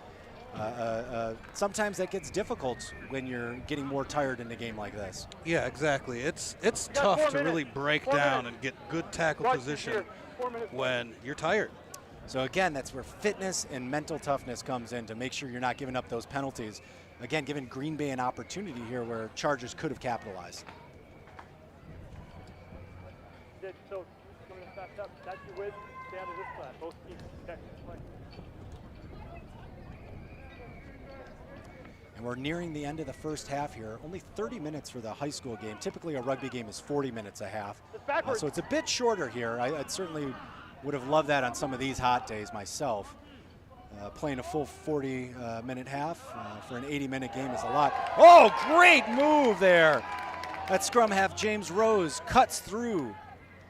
sometimes that gets difficult when you're getting more tired in a game like this. Yeah, exactly. It's tough to really break down and get good tackle position when you're tired. So again, that's where fitness and mental toughness comes in to make sure you're not giving up those penalties. Again, giving Green Bay an opportunity here where Chargers could have capitalized. So, coming to fast up, that's your width, stay out of this class, both teams. Okay, play. And we're nearing the end of the first half here. Only 30 minutes for the high school game. Typically a rugby game is 40 minutes a half. So it's a bit shorter here. I'd certainly would have loved that on some of these hot days myself. Playing a full 40-minute half for an 80-minute game is a lot. Oh, great move there. That scrum half, James Rose, cuts through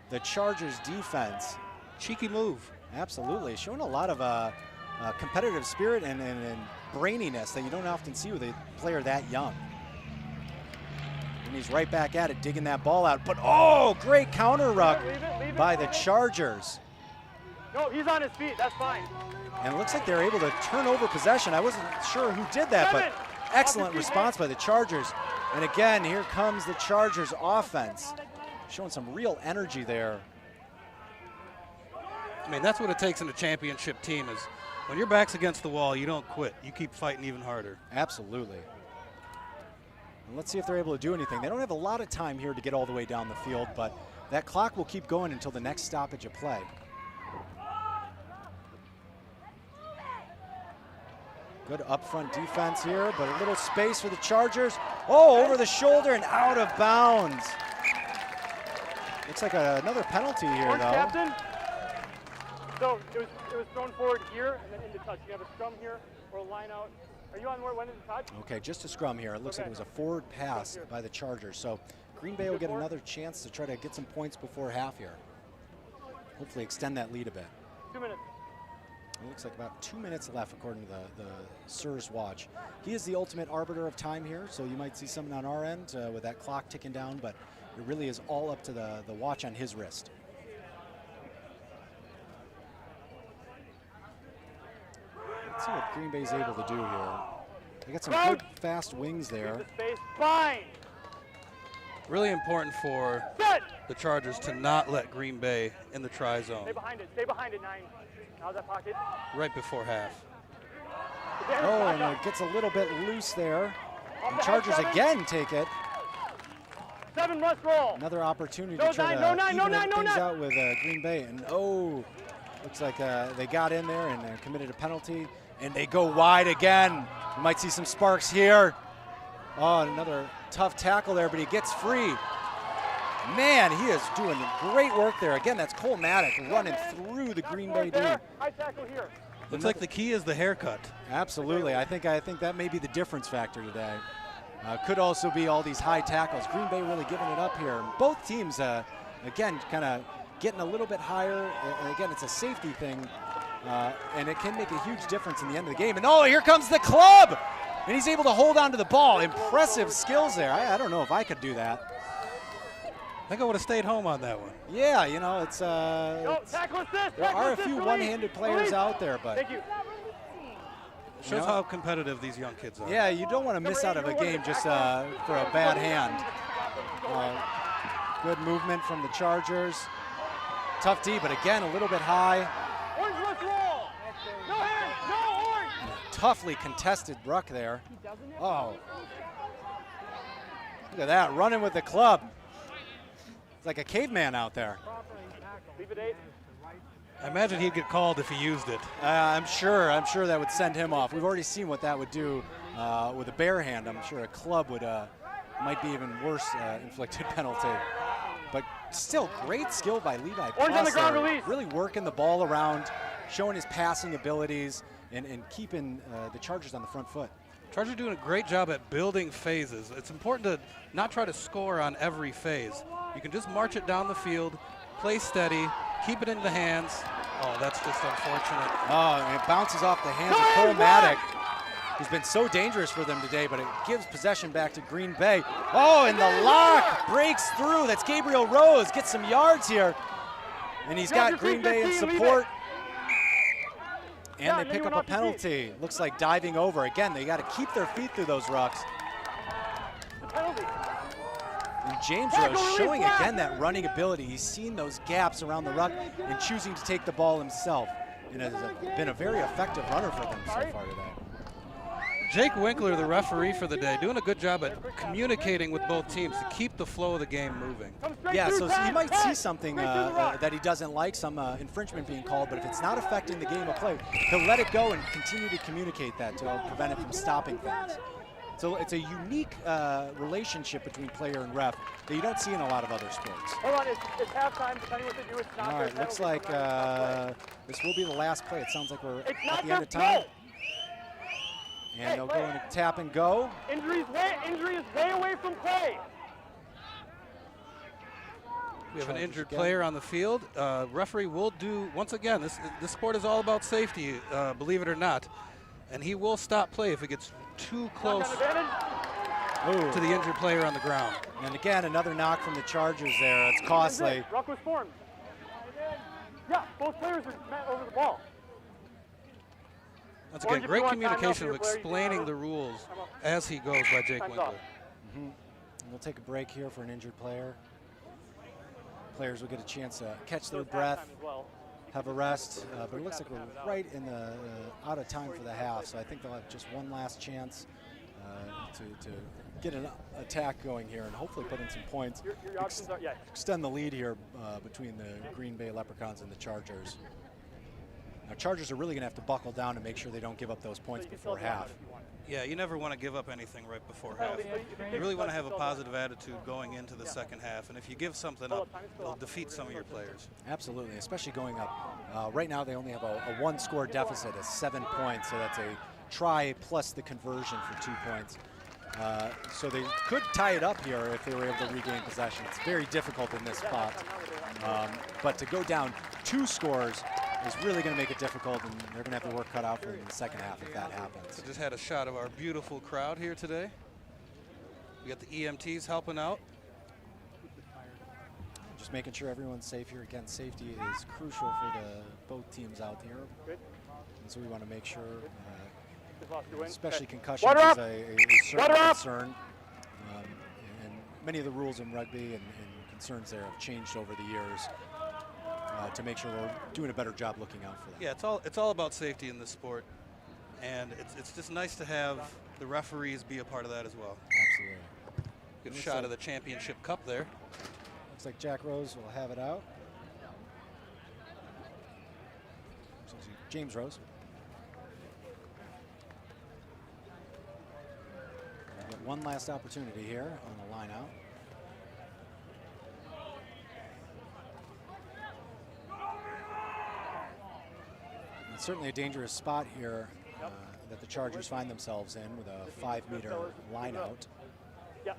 the Chargers defense. Cheeky move. Absolutely, showing a lot of competitive spirit and braininess that you don't often see with a player that young. And he's right back at it, digging that ball out. But oh, great counter ruck by the Chargers. No, he's on his feet. That's fine. And it looks like they're able to turn over possession. I wasn't sure who did that, but excellent response by the Chargers. And again, here comes the Chargers offense, showing some real energy there. I mean, that's what it takes in a championship team is when your back's against the wall, you don't quit. You keep fighting even harder. Absolutely. And let's see if they're able to do anything. They don't have a lot of time here to get all the way down the field, but that clock will keep going until the next stoppage of play. Good up-front defense here, but a little space for the Chargers. Oh, over the shoulder and out of bounds. Looks like another penalty here, though. Captain. So it was thrown forward here and then into touch. You have a scrum here or a line out. Are you on where when is the touch? Okay, just a scrum here. It looks like it was a forward pass by the Chargers. So Green Bay will get another chance to try to get some points before half here. Hopefully extend that lead a bit. 2 minutes. It looks like about 2 minutes left according to the Sir's watch. He is the ultimate arbiter of time here, so you might see something on our end with that clock ticking down, but it really is all up to the watch on his wrist. Let's see what Green Bay's able to do here. They got some good fast wings there. Fine. Really important for the Chargers to not let Green Bay in the try zone. Stay behind it, 9. How's that pocket? Right before half. Oh, and it gets a little bit loose there. And Chargers again take it. 7 must roll. Another opportunity to try to even things out with Green Bay. And oh, looks like they got in there and committed a penalty. And they go wide again. You might see some sparks here. Oh, another tough tackle there, but he gets free. Man, he is doing great work there. Again, that's Cole Maddock running through the Green Bay D. High tackle here. Looks like the key is the haircut. Absolutely. I think that may be the difference factor today. Could also be all these high tackles. Green Bay really giving it up here. Both teams, again, kind of getting a little bit higher. Again, it's a safety thing, and it can make a huge difference in the end of the game. And oh, here comes the club! And he's able to hold on to the ball. Impressive skills there. I don't know if I could do that. I think I would have stayed home on that one. Yeah, you know, it's there are a few one-handed players out there, but thank you. Shows how competitive these young kids are. Yeah, you don't want to miss out of a game just for a bad hand. Good movement from the Chargers. Tough D, but again, a little bit high. Orange must roll. No hands, no orange. Toughly contested ruck there. Oh, look at that, running with the club. It's like a caveman out there. Leave it 8. I imagine he'd get called if he used it. I'm sure that would send him off. We've already seen what that would do with a bare hand. I'm sure a club would might be even worse inflicted penalty. But still, great skill by Levi. Orange on the ground, there, release. really working the ball around, showing his passing abilities, and keeping the Chargers on the front foot. Chargers doing a great job at building phases. It's important to not try to score on every phase. You can just march it down the field, play steady, keep it in the hands. Oh, that's just unfortunate. Oh, and it bounces off the hands of Cole Maddock, who's been so dangerous for them today, but it gives possession back to Green Bay. Oh, and the lock breaks through. That's Gabriel Rose, gets some yards here. And he's got Green Bay in support. And they pick up a penalty. Looks like diving over. Again, they got to keep their feet through those rucks. And James Rose showing again that running ability. He's seen those gaps around the ruck and choosing to take the ball himself. And has been a very effective runner for them so far today. Jake Winkler, the referee for the day, doing a good job at communicating with both teams to keep the flow of the game moving. Yeah, so you might see something that he doesn't like, some infringement being called, but if it's not affecting the game of play, he'll let it go and continue to communicate that to prevent it from stopping things. So it's a unique relationship between player and ref that you don't see in a lot of other sports. Hold on, it's halftime. Depending what they do, it's not. All right, looks like this will be the last play. It sounds like we're at the end of their time. fault. And they'll go into tap and go. Injury is way away from play. We have an injured player on the field. Referee will do, once again, this sport is all about safety, believe it or not. And he will stop play if it gets too close to the injured player on the ground. And again, another knock from the Chargers there. It's costly. Ruck was formed. Yeah, both players are met over the ball. Once again, great communication of explaining the rules as he goes by Jake Winkler. We'll take a break here for an injured player. Players will get a chance to catch their breath, have a rest, but it looks like we're right in the out of time for the half, so I think they'll have just one last chance to get an attack going here and hopefully put in some points, extend the lead here between the Green Bay Leprechauns and the Chargers. Now, Chargers are really going to have to buckle down and make sure they don't give up those points before half. Yeah, you never want to give up anything right before half. You really want to have a positive attitude going into the second half, and if you give something up, it'll defeat some of your players. Absolutely, especially going up. Right now they only have a one-score deficit of 7 points, so that's a try plus the conversion for 2 points. So they could tie it up here if they were able to regain possession. It's very difficult in this spot. But to go down 2 scores is really going to make it difficult, and they're going to have the work cut out for them in the second half if that happens. So just had a shot of our beautiful crowd here today. We got the EMTs helping out. Just making sure everyone's safe here. Again, safety is crucial for both teams out here. And so we want to make sure, especially concussions is a certain concern. And many of the rules in rugby and concerns there have changed over the years. To make sure we're doing a better job looking out for them. Yeah, it's all about safety in this sport, and it's just nice to have the referees be a part of that as well. Absolutely. Good shot of the championship cup there. Looks like Jack Rose will have it out. James Rose. We'll get one last opportunity here on the line out. It's certainly a dangerous spot here that the Chargers find themselves in with a 5-meter line out. You'd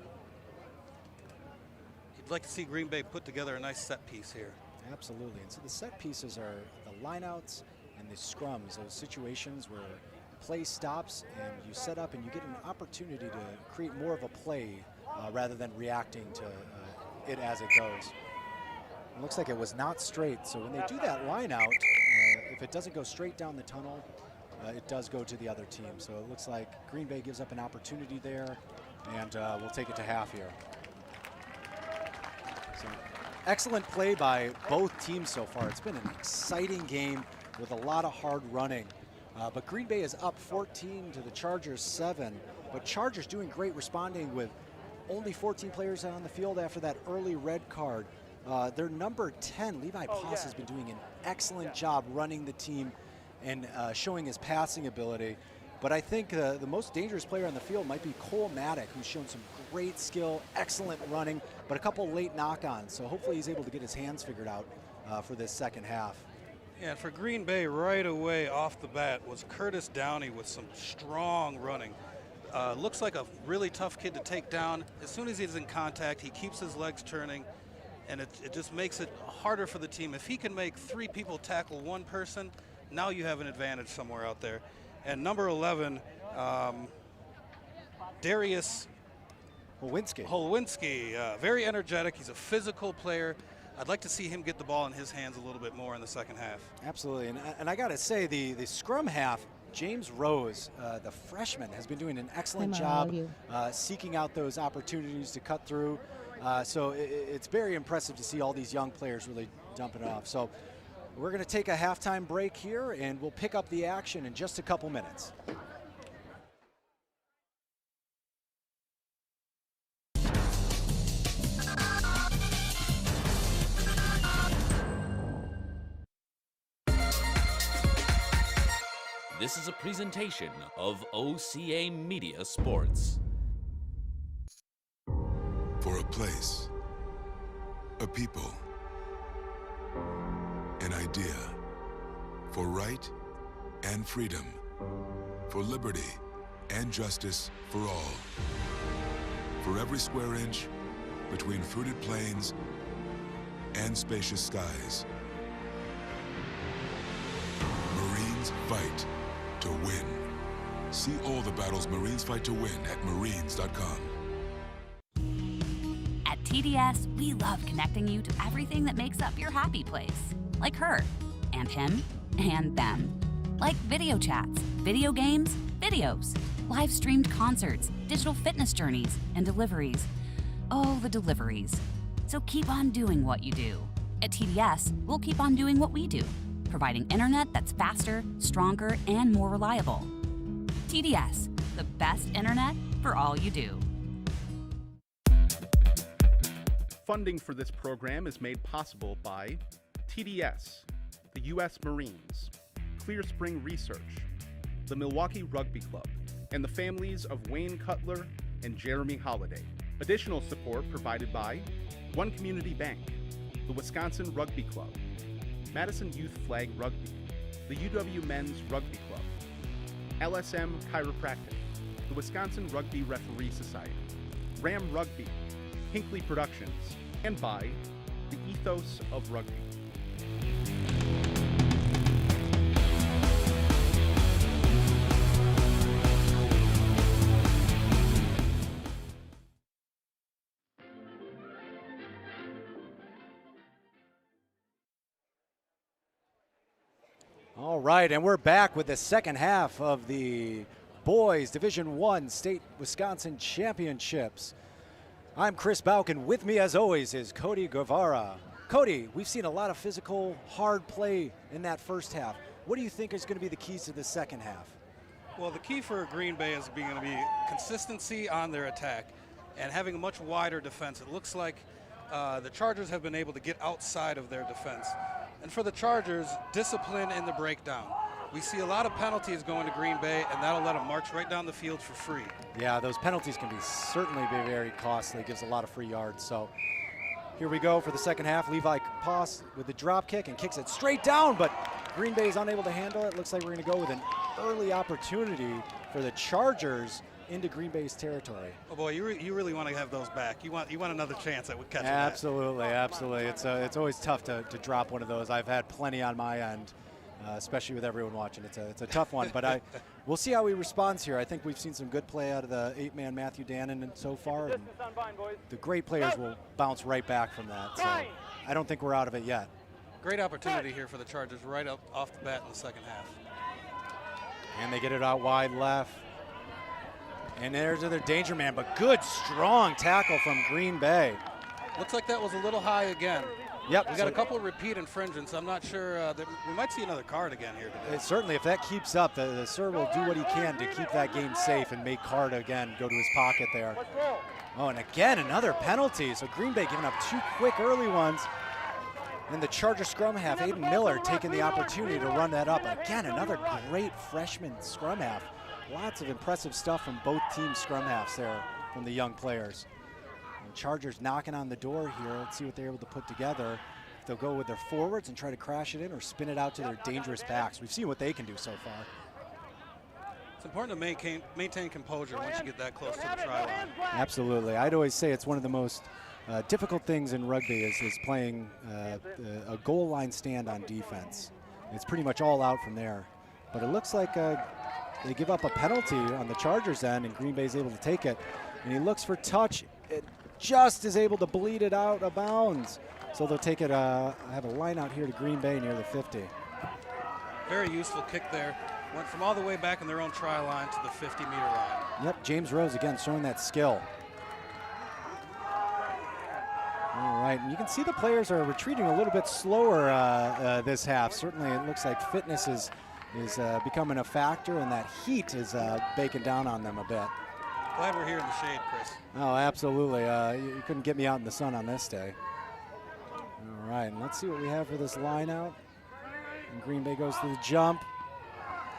like to see Green Bay put together a nice set piece here. Absolutely, and so the set pieces are the lineouts and the scrums, those situations where play stops and you set up and you get an opportunity to create more of a play rather than reacting to it as it goes. It looks like it was not straight, so when they do that line out, if it doesn't go straight down the tunnel, it does go to the other team. So it looks like Green Bay gives up an opportunity there, and we'll take it to half here. So excellent play by both teams so far. It's been an exciting game with a lot of hard running. But Green Bay is up 14 to the Chargers 7. But Chargers doing great, responding with only 14 players on the field after that early red card. Their number 10, Levi Poss, has been doing an excellent job running the team and showing his passing ability. But I think the most dangerous player on the field might be Cole Maddock, who's shown some great skill, excellent running, but a couple late knock-ons. So hopefully he's able to get his hands figured out for this second half. Yeah, for Green Bay right away off the bat was Curtis Downey with some strong running. Looks like a really tough kid to take down. As soon as he's in contact, he keeps his legs turning, and it just makes it harder for the team. If he can make 3 people tackle 1 person, now you have an advantage somewhere out there. And number 11, Darius Holwinski, very energetic. He's a physical player. I'd like to see him get the ball in his hands a little bit more in the second half. Absolutely, and I got to say, the scrum half, James Rose, the freshman, has been doing an excellent job seeking out those opportunities to cut through. So it's very impressive to see all these young players really dumping it off. So we're going to take a halftime break here, and we'll pick up the action in just a couple minutes. This is a presentation of OCA Media Sports. For a place, a people, an idea, for right and freedom, for liberty and justice for all, for every square inch between fruited plains and spacious skies. Marines fight to win. See all the battles Marines fight to win at marines.com. At TDS, we love connecting you to everything that makes up your happy place. Like her, and him, and them. Like video chats, video games, videos, live streamed concerts, digital fitness journeys, and deliveries. Oh, the deliveries. So keep on doing what you do. At TDS, we'll keep on doing what we do, providing internet that's faster, stronger, and more reliable. TDS, the best internet for all you do. Funding for this program is made possible by TDS, the U.S. Marines, Clear Spring Research, the Milwaukee Rugby Club, and the families of Wayne Cutler and Jeremy Holliday. Additional support provided by One Community Bank, the Wisconsin Rugby Club, Madison Youth Flag Rugby, the UW Men's Rugby Club, LSM Chiropractic, the Wisconsin Rugby Referee Society, Ram Rugby, Hinkley Productions, and by the Ethos of Rugby. All right, and we're back with the second half of the Boys Division I State Wisconsin Championships. I'm Chris Bauk, and with me, as always, is Cody Guevara. Cody, we've seen a lot of physical, hard play in that first half. What do you think is going to be the keys to the second half? Well, the key for Green Bay is going to be consistency on their attack and having a much wider defense. It looks like the Chargers have been able to get outside of their defense. And for the Chargers, discipline in the breakdown. We see a lot of penalties going to Green Bay, and that'll let them march right down the field for free. Yeah, those penalties can certainly be very costly. It gives a lot of free yards. So here we go for the second half. Levi Poss with the drop kick and kicks it straight down, but Green Bay is unable to handle it. Looks like we're going to go with an early opportunity for the Chargers into Green Bay's territory. Oh boy, you really want to have those back. You want another chance at catching absolutely, that. Absolutely. It's always tough to drop one of those. I've had plenty on my end, especially with everyone watching. It's a tough one, but we'll see how he responds here. I think we've seen some good play out of the 8-man Matthew Dannon so far. And the great players will bounce right back from that. So I don't think we're out of it yet. Great opportunity here for the Chargers right up off the bat in the second half. And they get it out wide left. And there's their danger man, but good, strong tackle from Green Bay. Looks like that was a little high again. Yep. We got a couple repeat infringements. I'm not sure that we might see another card again here today. Certainly, if that keeps up, the sir will do what he can to keep that game safe and make Card again go to his pocket there. Oh, and again, another penalty. So Green Bay giving up 2 quick early ones. And the Charger scrum half, Aiden Miller, taking the opportunity to run that up. Again, another great freshman scrum half Lots of impressive stuff from both team scrum halves there from the young players. And Chargers knocking on the door here. Let's see what they're able to put together. If they'll go with their forwards and try to crash it in or spin it out to their dangerous backs. We've seen what they can do so far. It's important to maintain composure once you get that close to the try line. Absolutely. I'd always say it's one of the most difficult things in rugby is playing a goal line stand on defense. It's pretty much all out from there. But it looks like they give up a penalty on the Chargers end, and Green Bay's able to take it. And he looks for touch. It just is able to bleed it out of bounds. So they'll take it, have a line out here to Green Bay near the 50. Very useful kick there. Went from all the way back in their own try line to the 50-meter line. Yep, James Rose again showing that skill. All right, and you can see the players are retreating a little bit slower this half. Certainly it looks like fitness is becoming a factor, and that heat is baking down on them a bit. Glad we're here in the shade, Chris. Oh, absolutely. You couldn't get me out in the sun on this day. All right, and let's see what we have for this line out. And Green Bay goes to the jump,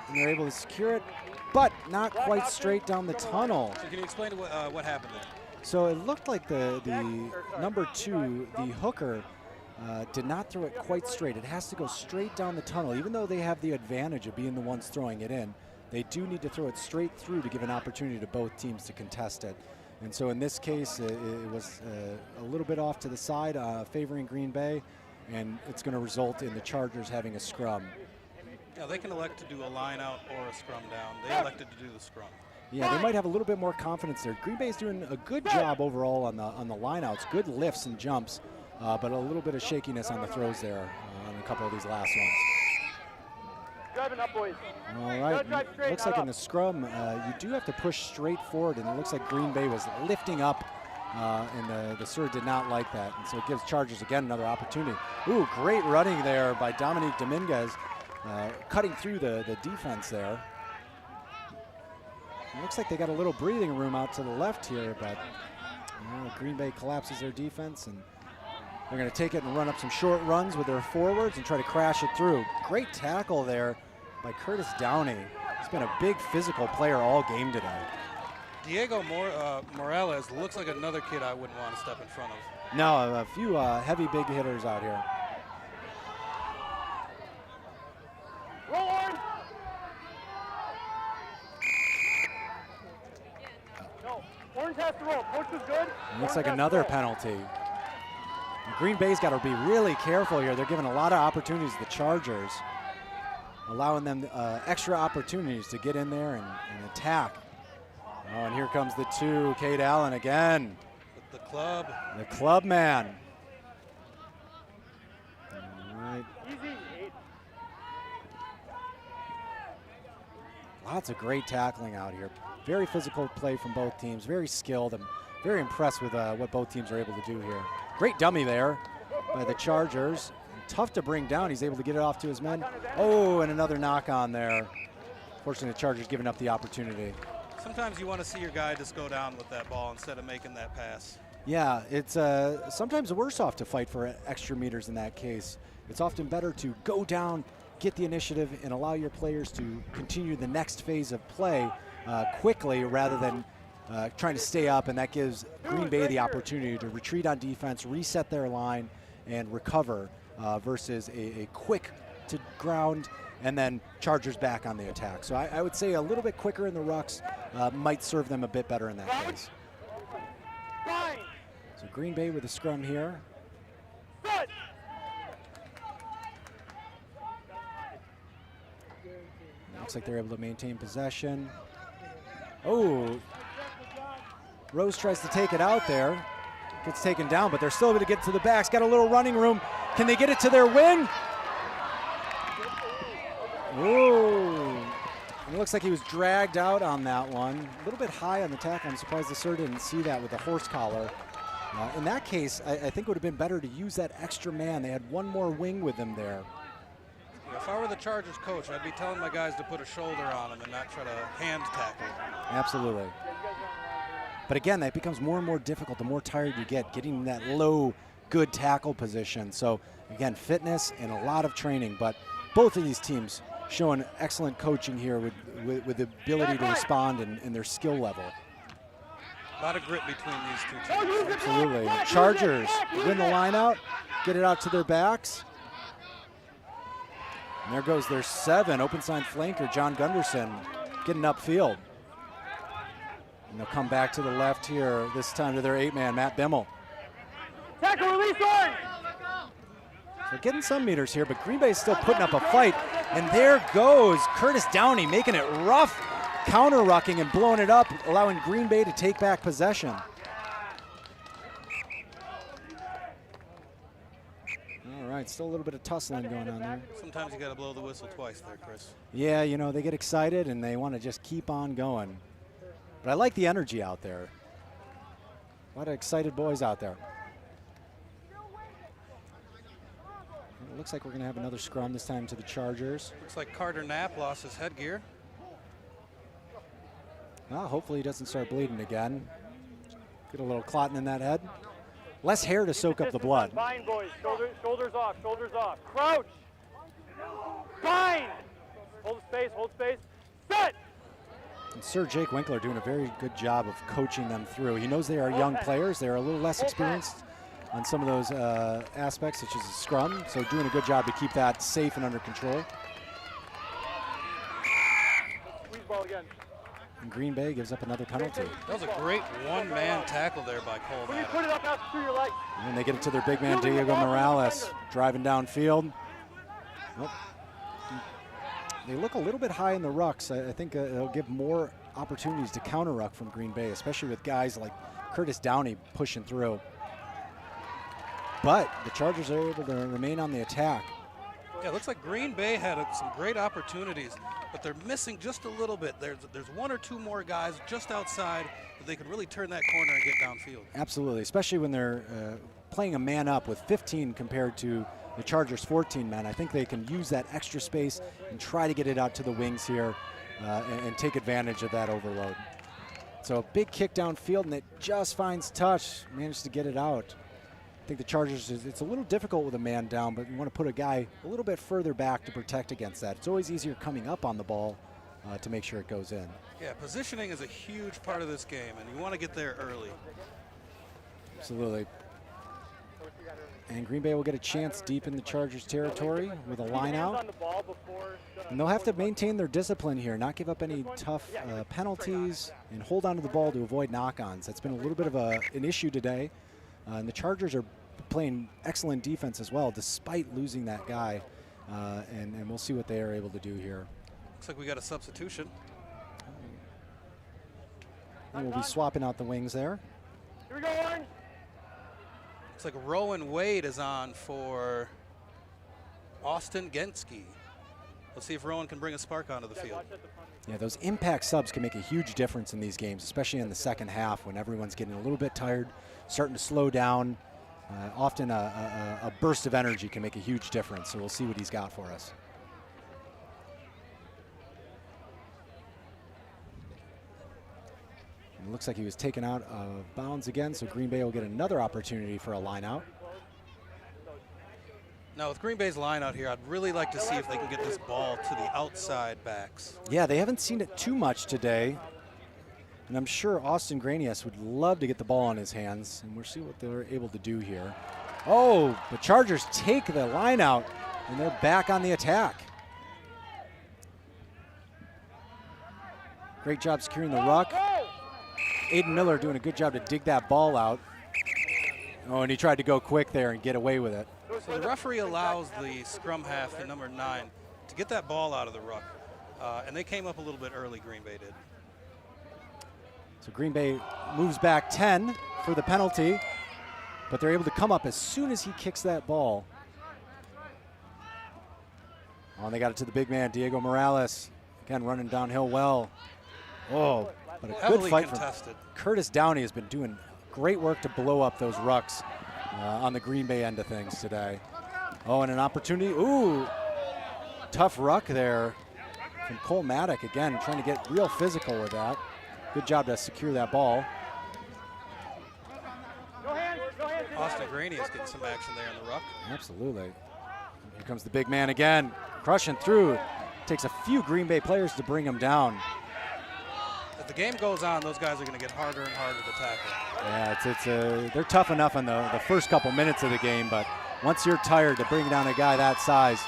and they're able to secure it, but not quite straight down the tunnel. So can you explain what happened there? So it looked like the number 2, the hooker, did not throw it quite straight. It has to go straight down the tunnel. Even though they have the advantage of being the ones throwing it in, they do need to throw it straight through to give an opportunity to both teams to contest it. And so in this case, it was a little bit off to the side, favoring Green Bay, and it's going to result in the Chargers having a scrum. Yeah, they can elect to do a line out or a scrum down. They elected to do the scrum. Yeah, they might have a little bit more confidence there. Green Bay's doing a good job overall on the lineouts, good lifts and jumps, but a little bit of shakiness on the throws there on a couple of these last ones. Driving up, boys. All right, looks like in the scrum, you do have to push straight forward, and it looks like Green Bay was lifting up, and the Sur did not like that. And so it gives Chargers, again, another opportunity. Ooh, great running there by Dominique Dominguez, cutting through the defense there. It looks like they got a little breathing room out to the left here, but Green Bay collapses their defense, and they're going to take it and run up some short runs with their forwards and try to crash it through. Great tackle there by Curtis Downey. He's been a big physical player all game today. Diego Morales looks like another kid I wouldn't want to step in front of. No, a few heavy big hitters out here. Roll on. No, Orange has to roll. Coach is good. Looks like another penalty. Green Bay's got to be really careful here. They're giving a lot of opportunities to the Chargers, allowing them extra opportunities to get in there and attack. Oh, and here comes the 2, Cade Allen again. With the club. The club man. All right. Easy, 8. Lots of great tackling out here. Very physical play from both teams. Very skilled. I'm very impressed with what both teams are able to do here. Great dummy there by the Chargers. Tough to bring down. He's able to get it off to his men. Oh, and another knock on there. Fortunately, the Chargers giving up the opportunity. Sometimes you want to see your guy just go down with that ball instead of making that pass. Yeah, it's sometimes worse off to fight for extra meters in that case. It's often better to go down, get the initiative, and allow your players to continue the next phase of play quickly rather than trying to stay up, and that gives Green Bay the opportunity to retreat on defense, reset their line, and recover versus a quick to ground and then Chargers back on the attack. So I would say a little bit quicker in the rucks might serve them a bit better in that case. So Green Bay with a scrum here. Looks like they're able to maintain possession. Oh, Rose tries to take it out there. Gets taken down, but they're still able to get to the backs. Got a little running room. Can they get it to their wing? Ooh. And it looks like he was dragged out on that one. A little bit high on the tackle. I'm surprised the Sur didn't see that with the horse collar. In that case, I think it would have been better to use that extra man. They had one more wing with them there. If I were the Chargers coach, I'd be telling my guys to put a shoulder on him and not try to hand tackle. Absolutely. But again, that becomes more and more difficult the more tired you get, getting that low, good tackle position. So again, fitness and a lot of training, but both of these teams showing excellent coaching here with the ability to respond and their skill level. A lot of grit between these two teams. Absolutely. Chargers win the line out, get it out to their backs. And there goes their 7, open sign flanker, John Gunderson, getting upfield. And they'll come back to the left here, this time to their 8-man, Matt Bimmel. Tackle, release, orange. So getting some meters here, but Green Bay's still putting up a fight. And there goes Curtis Downey, making it rough, counter-rucking and blowing it up, allowing Green Bay to take back possession. All right, still a little bit of tussling going on there. Sometimes you got to blow the whistle twice there, Chris. Yeah, you know, they get excited and they want to just keep on going. But I like the energy out there. A lot of excited boys out there. It looks like we're going to have another scrum, this time to the Chargers. Looks like Carter Knapp lost his headgear. Well, hopefully he doesn't start bleeding again. Get a little clotting in that head. Less hair to soak up the blood. Bind, boys. Shoulders off, shoulders off. Crouch. Bind. Hold space, hold space. Set. And Sir Jake Winkler doing a very good job of coaching them through. He knows they are young players. They're a little less experienced on some of those aspects, such as a scrum. So doing a good job to keep that safe and under control. Squeeze ball again. And Green Bay gives up another penalty. That was a great one-man tackle there by Cole When you Maddox. put it up out through your legs. And they get it to their big man, Diego Morales, driving downfield. Nope. They look a little bit high in the rucks. I think it'll give more opportunities to counter ruck from Green Bay, especially with guys like Curtis Downey pushing through. But the Chargers are able to remain on the attack. Yeah, it looks like Green Bay had some great opportunities, but they're missing just a little bit. There's 1 or 2 more guys just outside that they could really turn that corner and get downfield. Absolutely, especially when they're playing a man up with 15 compared to the Chargers' 14 men. I think they can use that extra space and try to get it out to the wings here and take advantage of that overload. So a big kick downfield, and it just finds touch, managed to get it out. I think the Chargers, it's a little difficult with a man down, but you want to put a guy a little bit further back to protect against that. It's always easier coming up on the ball to make sure it goes in. Yeah, positioning is a huge part of this game, and you want to get there early. Absolutely. And Green Bay will get a chance deep in the Chargers territory with a line out. And they'll have to maintain their discipline here, not give up any tough penalties, and hold on to the ball to avoid knock-ons. That's been a little bit of an issue today. And the Chargers are playing excellent defense as well, despite losing that guy. And we'll see what they are able to do here. Looks like we got a substitution. And we'll be swapping out the wings there. Here we go, orange. Looks like Rowan Wade is on for Austin Genske. Let's see if Rowan can bring a spark onto the field. Yeah, those impact subs can make a huge difference in these games, especially in the second half when everyone's getting a little bit tired, starting to slow down. Often a burst of energy can make a huge difference, so we'll see what he's got for us. And it looks like he was taken out of bounds again, so Green Bay will get another opportunity for a line out. Now with Green Bay's line out here, I'd really like to see if they can get this ball to the outside backs. Yeah, they haven't seen it too much today. And I'm sure Austin Granius would love to get the ball in his hands, and we'll see what they're able to do here. Oh, the Chargers take the line out, and they're back on the attack. Great job securing the ruck. Aiden Miller doing a good job to dig that ball out. Oh, and he tried to go quick there and get away with it. So the referee allows the scrum half, the number 9, to get that ball out of the ruck. And they came up a little bit early, Green Bay did. So Green Bay moves back 10 for the penalty, but they're able to come up as soon as he kicks that ball. Oh, and they got it to the big man, Diego Morales. Again, running downhill well. Oh, but a good fight from Curtis Downey has been doing great work to blow up those rucks on the Green Bay end of things today. Oh, and an opportunity. Ooh, tough ruck there from Cole Maddox. Again, trying to get real physical with that. Good job to secure that ball. Austin Graney is getting some action there in the ruck. Absolutely. Here comes the big man again, crushing through. Takes a few Green Bay players to bring him down. As the game goes on, those guys are going to get harder and harder to tackle. Yeah, they're tough enough in the first couple minutes of the game, but once you're tired, to bring down a guy that size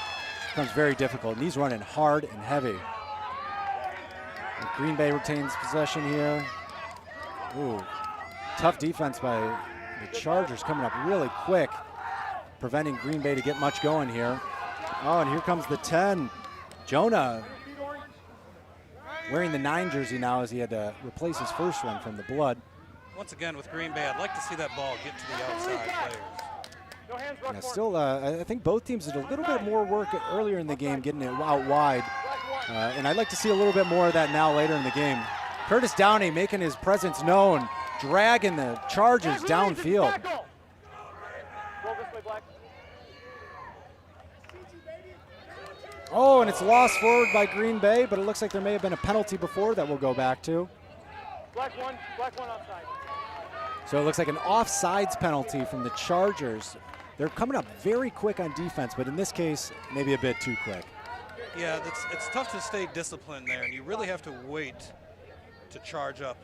becomes very difficult. And he's running hard and heavy. And Green Bay retains possession here. Ooh, tough defense by the Chargers, coming up really quick, preventing Green Bay to get much going here. Oh, and here comes the 10. Jonah wearing the 9 jersey now, as he had to replace his first one from the blood. Once again, with Green Bay, I'd like to see that ball get to the outside players. Yeah, still, I think both teams did a little bit more work earlier in the game, getting it out wide. And I'd like to see a little bit more of that now later in the game. Curtis Downey making his presence known, dragging the Chargers downfield. Oh, and it's lost forward by Green Bay, but it looks like there may have been a penalty before that we'll go back to. Black one offside. So it looks like an offsides penalty from the Chargers. They're coming up very quick on defense, but in this case, maybe a bit too quick. Yeah, it's tough to stay disciplined there, and you really have to wait to charge up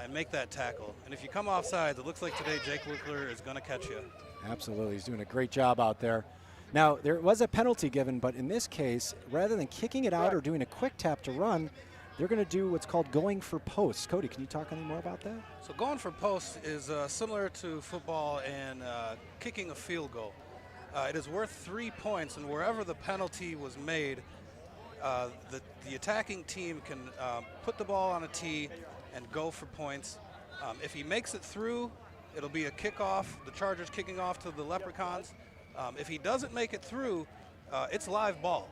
and make that tackle. And if you come offsides, it looks like today Jake Wickler is going to catch you. Absolutely, he's doing a great job out there. Now, there was a penalty given, but in this case, rather than kicking it out or doing a quick tap to run, they're going to do what's called going for posts. Cody, can you talk any more about that? So going for posts is similar to football and kicking a field goal. It is worth 3 points, and wherever the penalty was made, the attacking team can put the ball on a tee and go for points. If he makes it through, it'll be a kickoff, the Chargers kicking off to the Leprechauns. If he doesn't make it through, it's live ball.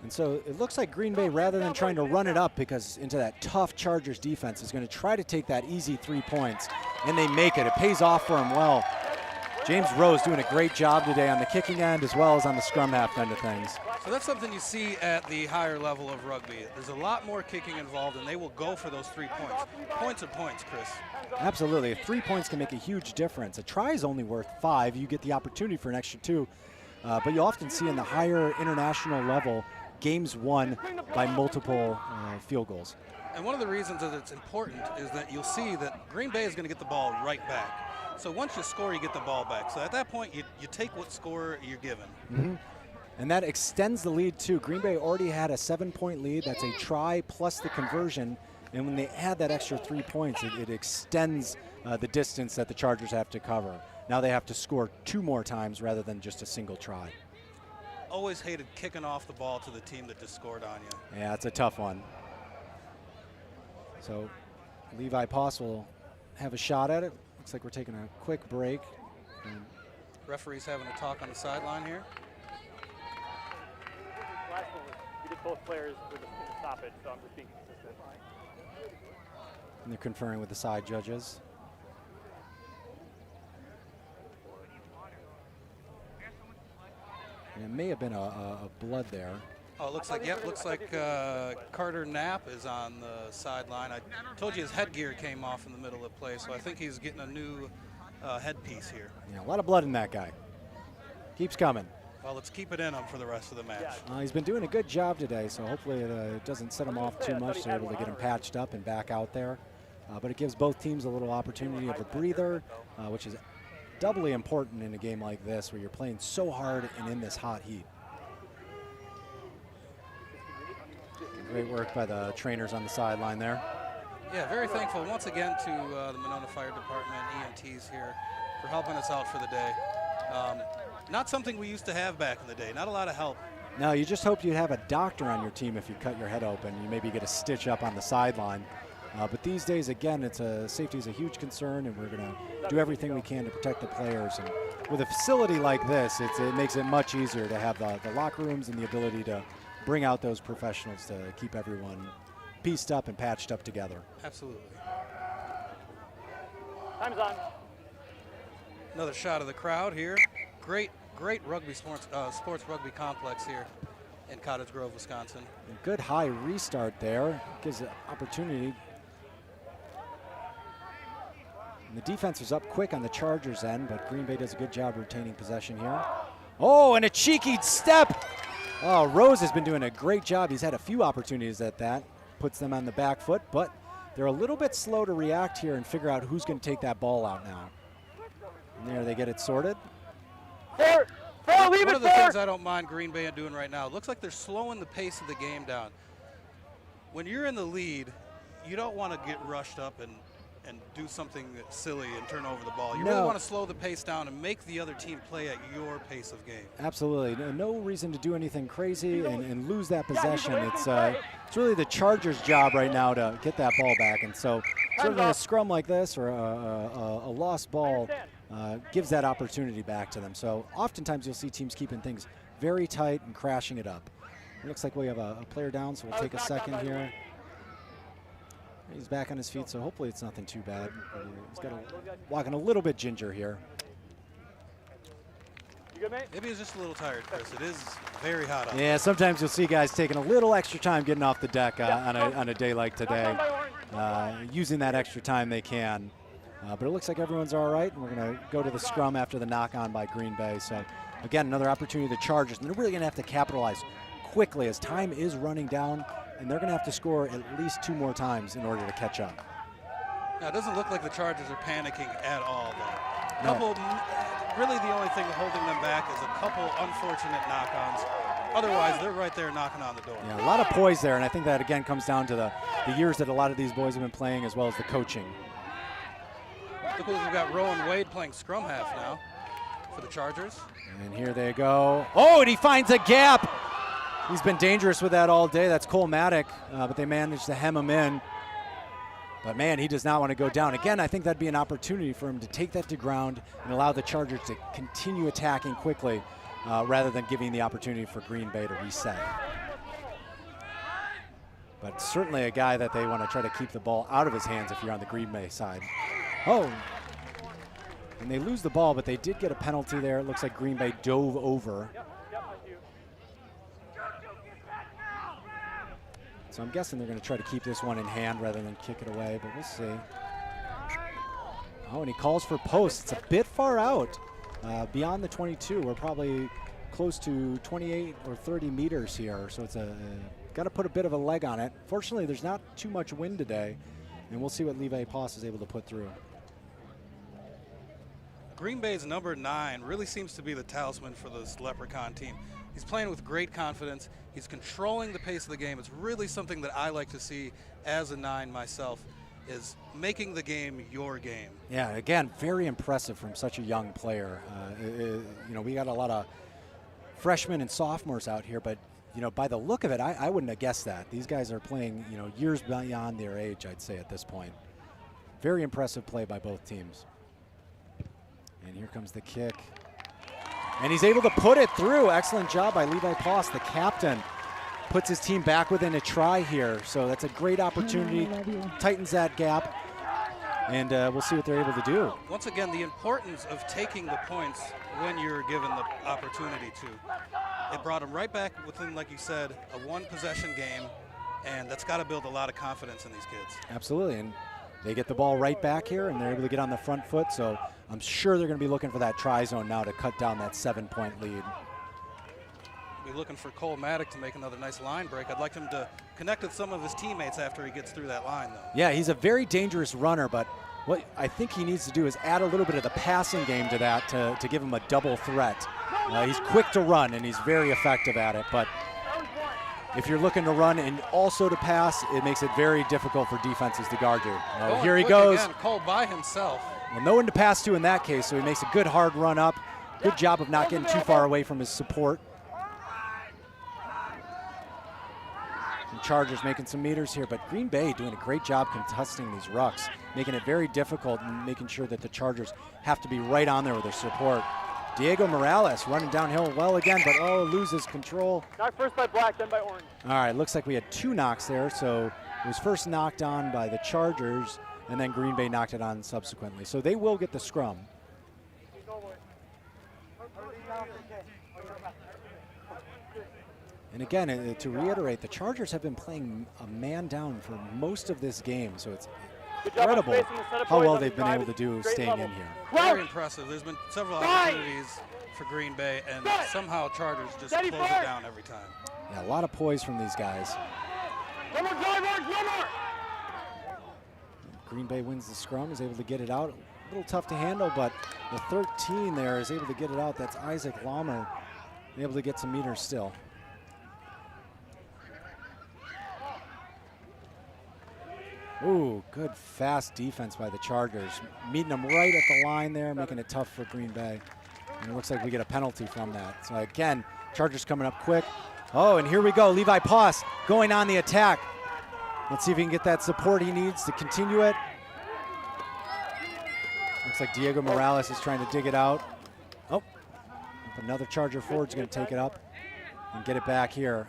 And so it looks like Green Bay, rather than trying to run it up because into that tough Chargers defense, is going to try to take that easy 3 points, and they make it. It pays off for him well. James Rose doing a great job today on the kicking end as well as on the scrum half end of things. So that's something you see at the higher level of rugby. There's a lot more kicking involved, and they will go for those 3 points. Points are points, Chris. Absolutely. 3 points can make a huge difference. A try is only worth 5. You get the opportunity for an extra 2. But you often see in the higher international level, games won by multiple field goals. And one of the reasons that it's important is that you'll see that Green Bay is going to get the ball right back. So once you score, you get the ball back. So at that point, you take what score you're given. Mm-hmm. And that extends the lead, too. Green Bay already had a 7-point lead. That's a try plus the conversion. And when they add that extra 3 points, it extends the distance that the Chargers have to cover. Now they have to score 2 more times rather than just a single try. Always hated kicking off the ball to the team that just scored on you. Yeah, it's a tough one. So Levi Poss will have a shot at it. Looks like we're taking a quick break. And referee's having a talk on the sideline here. Last one, we did both players in the stoppage, so I'm just being consistent. And they're conferring with the side judges. And it may have been a blood there. Oh, it looks like Carter Knapp is on the sideline. I told you his headgear came off in the middle of play, so I think he's getting a new headpiece here. Yeah, a lot of blood in that guy. Keeps coming. Well, let's keep it in him for the rest of the match. He's been doing a good job today, so hopefully it doesn't set him off too much. They're able to get him patched up and back out there. But it gives both teams a little opportunity of a breather, which is doubly important in a game like this where you're playing so hard and in this hot heat. Great work by the trainers on the sideline there. Yeah, very thankful once again to the Monona Fire Department, EMTs here, for helping us out for the day. Not something we used to have back in the day, not a lot of help. No, you just hoped you'd have a doctor on your team if you cut your head open. You maybe get a stitch up on the sideline. But these days, again, safety is a huge concern, and we're going to do everything we can to protect the players. And with a facility like this, it makes it much easier to have the locker rooms and the ability to bring out those professionals to keep everyone pieced up and patched up together. Absolutely. Time's on. Another shot of the crowd here. Great rugby sports rugby complex here in Cottage Grove, Wisconsin. A good high restart there. Gives an opportunity. And the defense was up quick on the Chargers end, but Green Bay does a good job retaining possession here. Oh, and a cheeky step. Oh, Rose has been doing a great job. He's had a few opportunities at that. Puts them on the back foot, but they're a little bit slow to react here and figure out who's going to take that ball out now. And there they get it sorted. One of the things I don't mind Green Bay doing right now, it looks like they're slowing the pace of the game down. When you're in the lead, you don't want to get rushed up and do something silly and turn over the ball. You really want to slow the pace down and make the other team play at your pace of game. Absolutely. No reason to do anything crazy and lose that possession. It's really the Chargers' job right now to get that ball back. And so certainly a scrum like this or a lost ball gives that opportunity back to them. So oftentimes you'll see teams keeping things very tight and crashing it up. It looks like we have a player down, so we'll take a second here. He's back on his feet, so hopefully it's nothing too bad. He's got walking a little bit ginger here. You good, mate? Maybe he's just a little tired, Chris. It is very hot out. Yeah, sometimes you'll see guys taking a little extra time getting off the deck on a day like today, using that extra time they can. But it looks like everyone's all right, and we're going to go to the scrum after the knock-on by Green Bay. So, again, another opportunity to Chargers, and they're really going to have to capitalize quickly as time is running down, and they're going to have to score at least 2 more times in order to catch up. Now, it doesn't look like the Chargers are panicking at all, though. No. Really the only thing holding them back is a couple unfortunate knock-ons. Otherwise, they're right there knocking on the door. Yeah, a lot of poise there, and I think that, again, comes down to the years that a lot of these boys have been playing as well as the coaching. Look, we've got Rowan Wade playing scrum half now for the Chargers. And here they go. Oh, and he finds a gap. He's been dangerous with that all day. That's Cole Maddock, but they managed to hem him in. But, man, he does not want to go down. Again, I think that'd be an opportunity for him to take that to ground and allow the Chargers to continue attacking quickly rather than giving the opportunity for Green Bay to reset. But certainly a guy that they want to try to keep the ball out of his hands if you're on the Green Bay side. Oh, and they lose the ball, but they did get a penalty there. It looks like Green Bay dove over. So I'm guessing they're going to try to keep this one in hand rather than kick it away, but we'll see. Oh, and he calls for post. It's a bit far out beyond the 22. We're probably close to 28 or 30 meters here, so it's got to put a bit of a leg on it. Fortunately, there's not too much wind today, and we'll see what Levi Poss is able to put through. Green Bay's number 9 really seems to be the talisman for this Leprechaun team. He's playing with great confidence. He's controlling the pace of the game. It's really something that I like to see as a 9 myself, is making the game your game. Yeah, again, very impressive from such a young player. We got a lot of freshmen and sophomores out here, but by the look of it, I wouldn't have guessed that. These guys are playing, years beyond their age, I'd say, at this point. Very impressive play by both teams. And here comes the kick. And he's able to put it through. Excellent job by Levi Poss, the captain. Puts his team back within a try here. So that's a great opportunity. Tightens that gap. And we'll see what they're able to do. Once again, the importance of taking the points when you're given the opportunity to. It brought them right back within, like you said, a 1-possession game. And that's got to build a lot of confidence in these kids. Absolutely. And they get the ball right back here, and they're able to get on the front foot. So I'm sure they're going to be looking for that try zone now to cut down that 7-point lead. Be looking for Cole Maddock to make another nice line break. I'd like him to connect with some of his teammates after he gets through that line, though. Yeah, he's a very dangerous runner, but what I think he needs to do is add a little bit of the passing game to that to give him a double threat. He's quick to run, and he's very effective at it, but if you're looking to run and also to pass, it makes it very difficult for defenses to guard you. Here he goes. Again, Cole by himself. Well, no one to pass to in that case, so he makes a good hard run up. Good job of not getting too far away from his support. The Chargers making some meters here, but Green Bay doing a great job contesting these rucks, making it very difficult and making sure that the Chargers have to be right on there with their support. Diego Morales running downhill well again, but loses control. Knocked first by black, then by orange. All right, looks like we had 2 knocks there. So it was first knocked on by the Chargers, and then Green Bay knocked it on subsequently. So they will get the scrum. And again, to reiterate, the Chargers have been playing a man down for most of this game, so it's incredible how well they've been able to do staying in here. Very impressive. There's been several opportunities for Green Bay, and somehow Chargers just close it down every time. Yeah, a lot of poise from these guys. One more drive, one more. Green Bay wins the scrum, is able to get it out. A little tough to handle, but the 13 there is able to get it out. That's Isaac Laumer, able to get some meters still. Ooh, good fast defense by the Chargers. Meeting them right at the line there, making it tough for Green Bay. And it looks like we get a penalty from that. So again, Chargers coming up quick. Oh, and here we go. Levi Poss going on the attack. Let's see if he can get that support he needs to continue it. Looks like Diego Morales is trying to dig it out. Oh, another Charger forward's going to take it up and get it back here.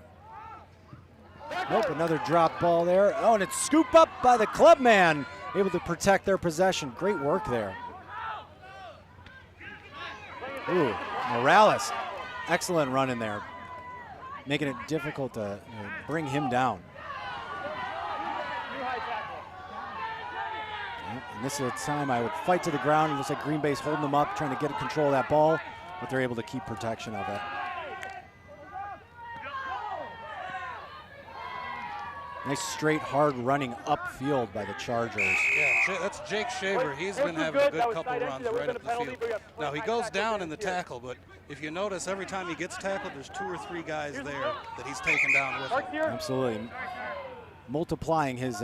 Nope, another drop ball there. Oh, and it's scooped up by the club man, able to protect their possession. Great work there. Ooh, Morales, excellent run in there, making it difficult to bring him down. And this is a time I would fight to the ground. It looks like Green Bay's holding them up, trying to get control of that ball, but they're able to keep protection of it. Nice straight, hard running upfield by the Chargers. Yeah, that's Jake Shaver. He's been having a good couple runs right up the field. Now, he goes down in the tackle, but if you notice, every time he gets tackled, there's 2 or 3 guys there that he's taken down with him. Absolutely. Multiplying his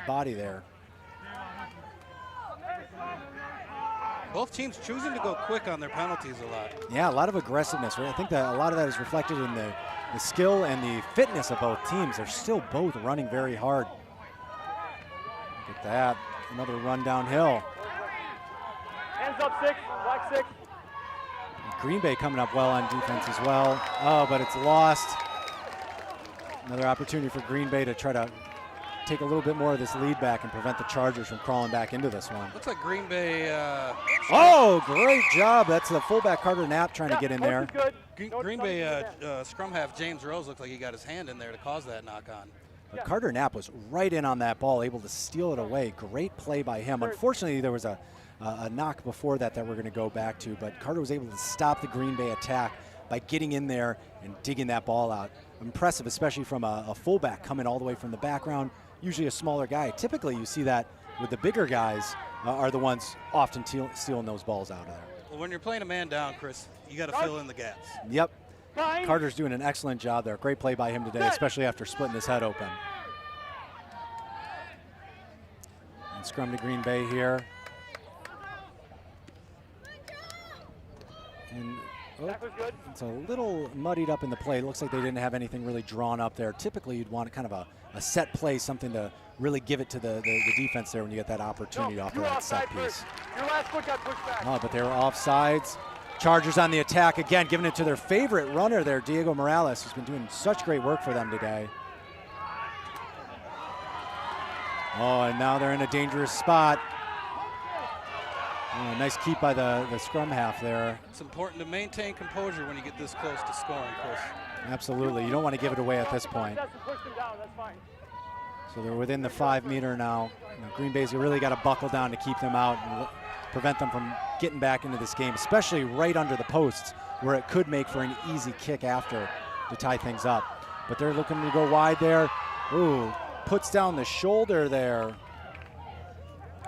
body there. Both teams choosing to go quick on their penalties a lot. Yeah, a lot of aggressiveness. I think that a lot of that is reflected in the skill and the fitness of both teams. They're still both running very hard. Look at that. Another run downhill. Hands up, 6, black 6. Green Bay coming up well on defense as well. Oh, but it's lost. Another opportunity for Green Bay to try to take a little bit more of this lead back and prevent the Chargers from crawling back into this one. Looks like Green Bay. Oh, great job. That's the fullback Carter Knapp trying to get in there. Green Bay scrum half James Rose looked like he got his hand in there to cause that knock on. But Carter Knapp was right in on that ball, able to steal it away. Great play by him. Unfortunately, there was a knock before that we're going to go back to, but Carter was able to stop the Green Bay attack by getting in there and digging that ball out. Impressive, especially from a fullback coming all the way from the background. Usually a smaller guy. Typically you see that with the bigger guys are the ones often stealing those balls out of there. Well, when you're playing a man down, Chris, you got to fill in the gaps. Yep. Carter's doing an excellent job there. Great play by him today, especially after splitting his head open. And scrum to Green Bay here. And it's a little muddied up in the play. It looks like they didn't have anything really drawn up there. Typically, you'd want kind of a set play, something to really give it to the defense there when you get that opportunity off of that set piece. Your last foot got pushed back. Oh, but they were offsides. Chargers on the attack again, giving it to their favorite runner there, Diego Morales, who's been doing such great work for them today. Oh, and now they're in a dangerous spot. Oh, nice keep by the scrum half there. It's important to maintain composure when you get this close to scoring, Chris. Absolutely. You don't want to give it away at this point. So they're within the 5 meter now. Green Bay's really got to buckle down to keep them out and prevent them from getting back into this game, especially right under the posts where it could make for an easy kick after to tie things up. But they're looking to go wide there. Ooh, puts down the shoulder there.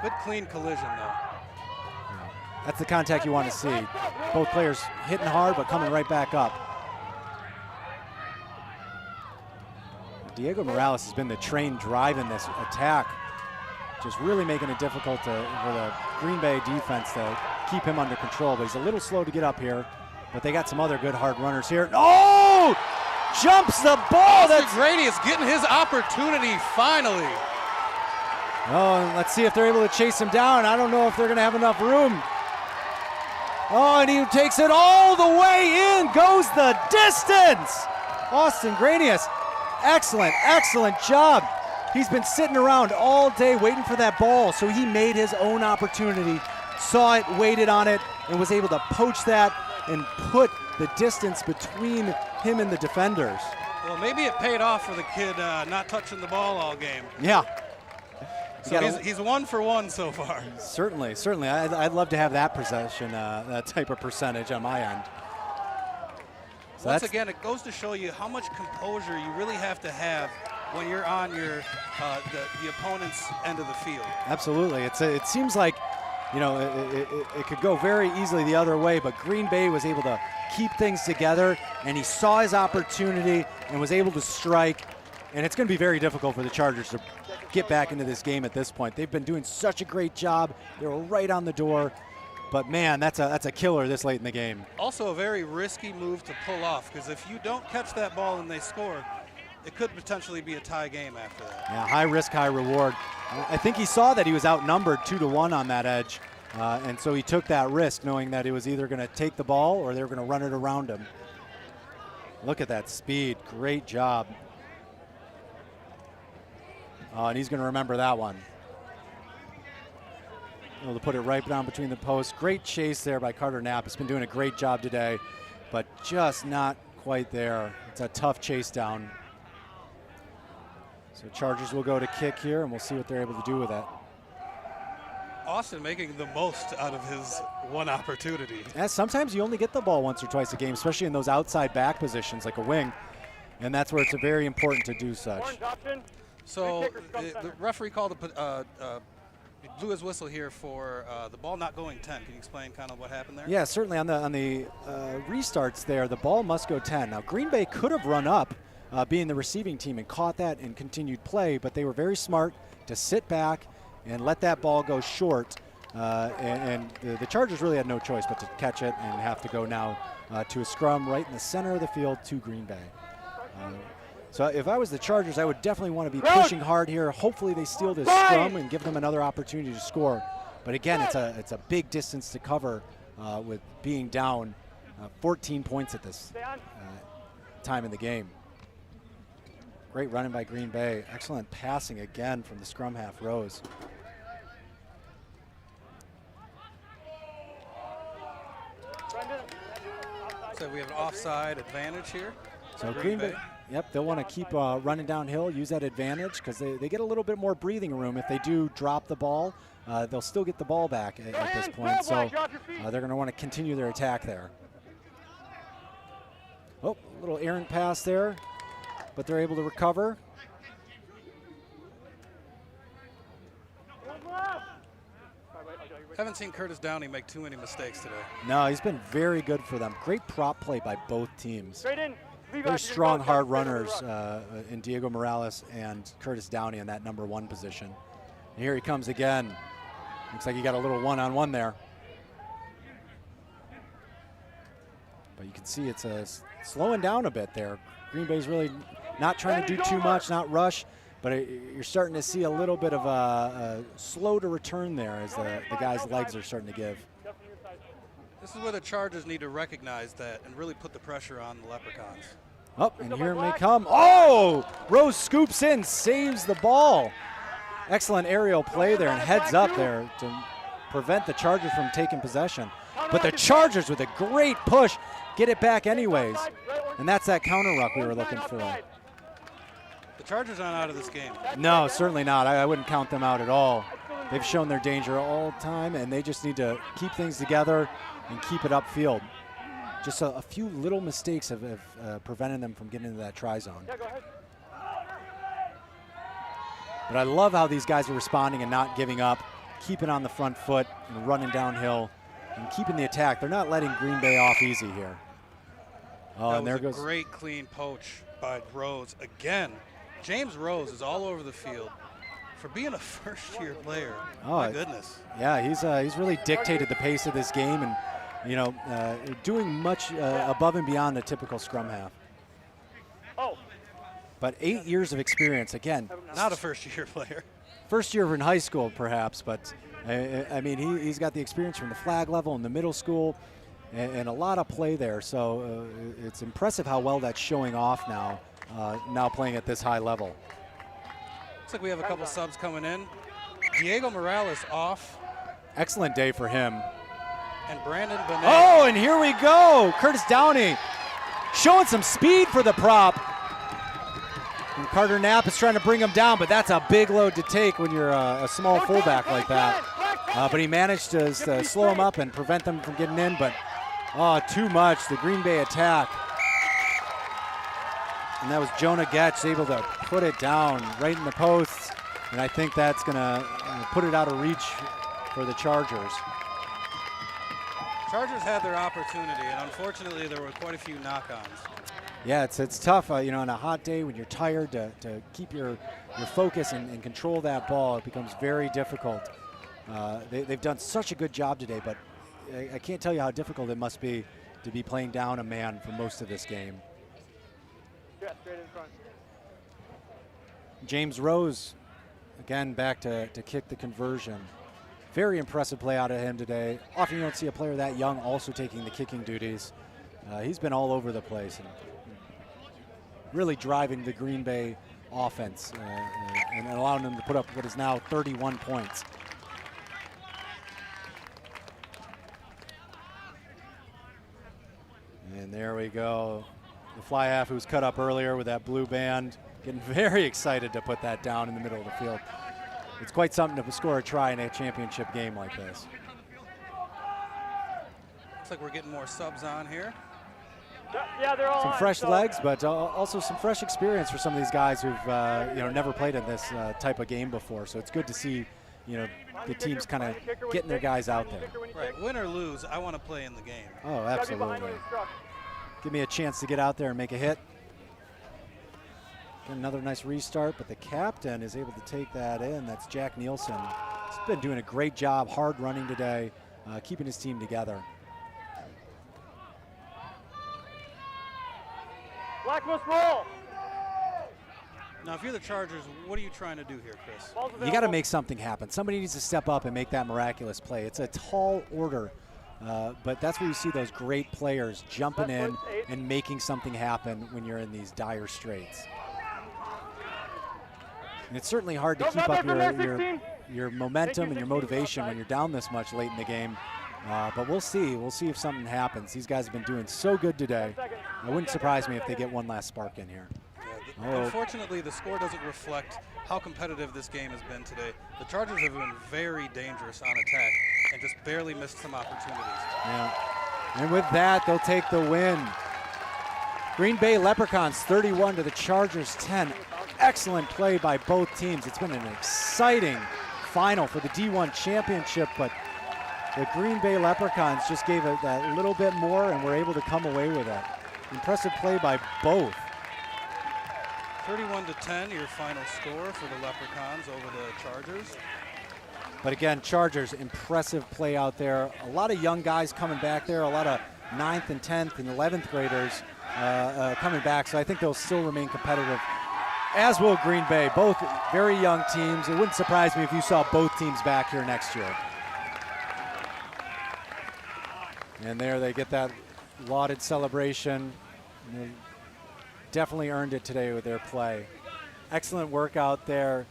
Good clean collision though. That's the contact you want to see. Both players hitting hard, but coming right back up. Diego Morales has been the train drive in this attack, just really making it difficult for the Green Bay defense to keep him under control. But he's a little slow to get up here, but they got some other good hard runners here. Oh! Jumps the ball! That's Grady is getting his opportunity finally. Oh, and let's see if they're able to chase him down. I don't know if they're going to have enough room. Oh, and he takes it all the way in, goes the distance. Austin Granius, excellent, excellent job. He's been sitting around all day waiting for that ball, so he made his own opportunity, saw it, waited on it, and was able to poach that and put the distance between him and the defenders. Well, maybe it paid off for the kid not touching the ball all game. Yeah. So he's 1 for 1 so far. Certainly. I'd love to have that possession, that type of percentage on my end. So Once again, it goes to show you how much composure you really have to have when you're on your the opponent's end of the field. Absolutely. It seems like, you know, it could go very easily the other way, but Green Bay was able to keep things together, and he saw his opportunity and was able to strike. And it's going to be very difficult for the Chargers to get back into this game at this point. They've been doing such a great job. They were right on the door. But, man, that's a killer this late in the game. Also a very risky move to pull off, because if you don't catch that ball and they score, it could potentially be a tie game after that. Yeah, high risk, high reward. I think he saw that he was outnumbered 2-1 on that edge, and so he took that risk knowing that he was either going to take the ball or they were going to run it around him. Look at that speed. Great job. And he's going to remember that one. Able to put it right down between the posts. Great chase there by Carter Knapp. He's been doing a great job today, but just not quite there. It's a tough chase down. So Chargers will go to kick here, and we'll see what they're able to do with that. Austin making the most out of his one opportunity. Yeah, sometimes you only get the ball once or twice a game, especially in those outside back positions like a wing, and that's where it's very important to do such. So the referee called blew his whistle here for the ball not going 10. Can you explain kind of what happened there? Yeah, certainly on the restarts there, the ball must go 10. Now Green Bay could have run up, being the receiving team, and caught that and continued play, but they were very smart to sit back and let that ball go short. And the Chargers really had no choice but to catch it and have to go now to a scrum right in the center of the field to Green Bay. So if I was the Chargers, I would definitely want to be pushing hard here. Hopefully they steal this scrum and give them another opportunity to score. But again, it's a big distance to cover with being down 14 points at this time in the game. Great running by Green Bay. Excellent passing again from the scrum half rows. So we have an offside advantage here. So Green Bay. Yep, they'll want to keep running downhill, use that advantage, because they get a little bit more breathing room. If they do drop the ball, they'll still get the ball back at this point. So they're going to want to continue their attack there. Oh, a little errant pass there, but they're able to recover. Haven't seen Curtis Downey make too many mistakes today. No, he's been very good for them. Great prop play by both teams. Very strong, hard runners in Diego Morales and Curtis Downey in that number 1 position. And here he comes again. Looks like he got a little one-on-one there. But you can see it's slowing down a bit there. Green Bay's really not trying to do too much, not rush, but you're starting to see a little bit of a slow to return there as the guy's legs are starting to give. This is where the Chargers need to recognize that and really put the pressure on the Leprechauns. Oh, and here it may come. Oh! Rose scoops in, saves the ball. Excellent aerial play there and heads up there to prevent the Chargers from taking possession. But the Chargers with a great push get it back anyways. And that's that counter ruck we were looking for. The Chargers aren't out of this game. No, certainly not. I wouldn't count them out at all. They've shown their danger all the time, and they just need to keep things together and keep it upfield. Just a few little mistakes have prevented them from getting into that try zone. But I love how these guys are responding and not giving up, keeping on the front foot and running downhill and keeping the attack. They're not letting Green Bay off easy here. Oh, that and there was goes a great clean poach by Rose again. James Rose is all over the field for being a first-year player. Oh, my goodness. Yeah, he's really dictated the pace of this game and, you know, doing much above and beyond a typical scrum half. But 8 years of experience, again. Not a first-year player. First year in high school, perhaps, but, I mean, he's got the experience from the flag level in the middle school and a lot of play there. So it's impressive how well that's showing off now, now playing at this high level. Looks like we have a couple subs coming in. Diego Morales off. Excellent day for him. And Brandon Benet. Oh, and here we go. Curtis Downey showing some speed for the prop. And Carter Knapp is trying to bring him down, but that's a big load to take when you're a small fullback like that. But he managed to slow him up and prevent them from getting in, but too much, the Green Bay attack. And that was Jonah Getch able to put it down right in the posts, and I think that's gonna put it out of reach for the Chargers. Chargers had their opportunity, and unfortunately there were quite a few knock-ons. Yeah, it's tough, on a hot day when you're tired to keep your focus and control that ball. It becomes very difficult. They've done such a good job today, but I can't tell you how difficult it must be to be playing down a man for most of this game. Yeah, straight in front. James Rose, again, back to kick the conversion. Very impressive play out of him today. Often you don't see a player that young also taking the kicking duties. He's been all over the place and really driving the Green Bay offense and allowing them to put up what is now 31 points. And there we go. The fly half who was cut up earlier with that blue band, getting very excited to put that down in the middle of the field. It's quite something to score a try in a championship game like this. Looks like we're getting more subs on here. Yeah, they're all Some on, fresh so legs, but also some fresh experience for some of these guys who've never played in this type of game before. So it's good to see the teams kind of getting their guys out there. Right, win or lose, I want to play in the game. Oh, absolutely. Give me a chance to get out there and make a hit. Get another nice restart, but the captain is able to take that in. That's Jack Nielsen. He's been doing a great job, hard running today, keeping his team together. Black must roll. Now, if you're the Chargers, what are you trying to do here, Chris? You got to make something happen. Somebody needs to step up and make that miraculous play. It's a tall order, but that's where you see those great players jumping in and making something happen when you're in these dire straits. And it's certainly hard to keep up your momentum and your motivation when you're down this much late in the game. But we'll see. We'll see if something happens. These guys have been doing so good today. It wouldn't surprise me if they get one last spark in here. Unfortunately, the score doesn't reflect how competitive this game has been today. The Chargers have been very dangerous on attack and just barely missed some opportunities. Yeah. And with that, they'll take the win. Green Bay Leprechauns 31 to the Chargers 10. Excellent play by both teams. It's been an exciting final for the D1 championship, but the Green Bay Leprechauns just gave it that little bit more and were able to come away with it. Impressive play by both. 31-10, your final score for the Leprechauns over the Chargers. But again, Chargers, impressive play out there. A lot of young guys coming back there, a lot of 9th and 10th and 11th graders coming back, so I think they'll still remain competitive, as will Green Bay. Both very young teams. It wouldn't surprise me if you saw both teams back here next year. And there they get that lauded celebration. They definitely earned it today with their play. Excellent work out there,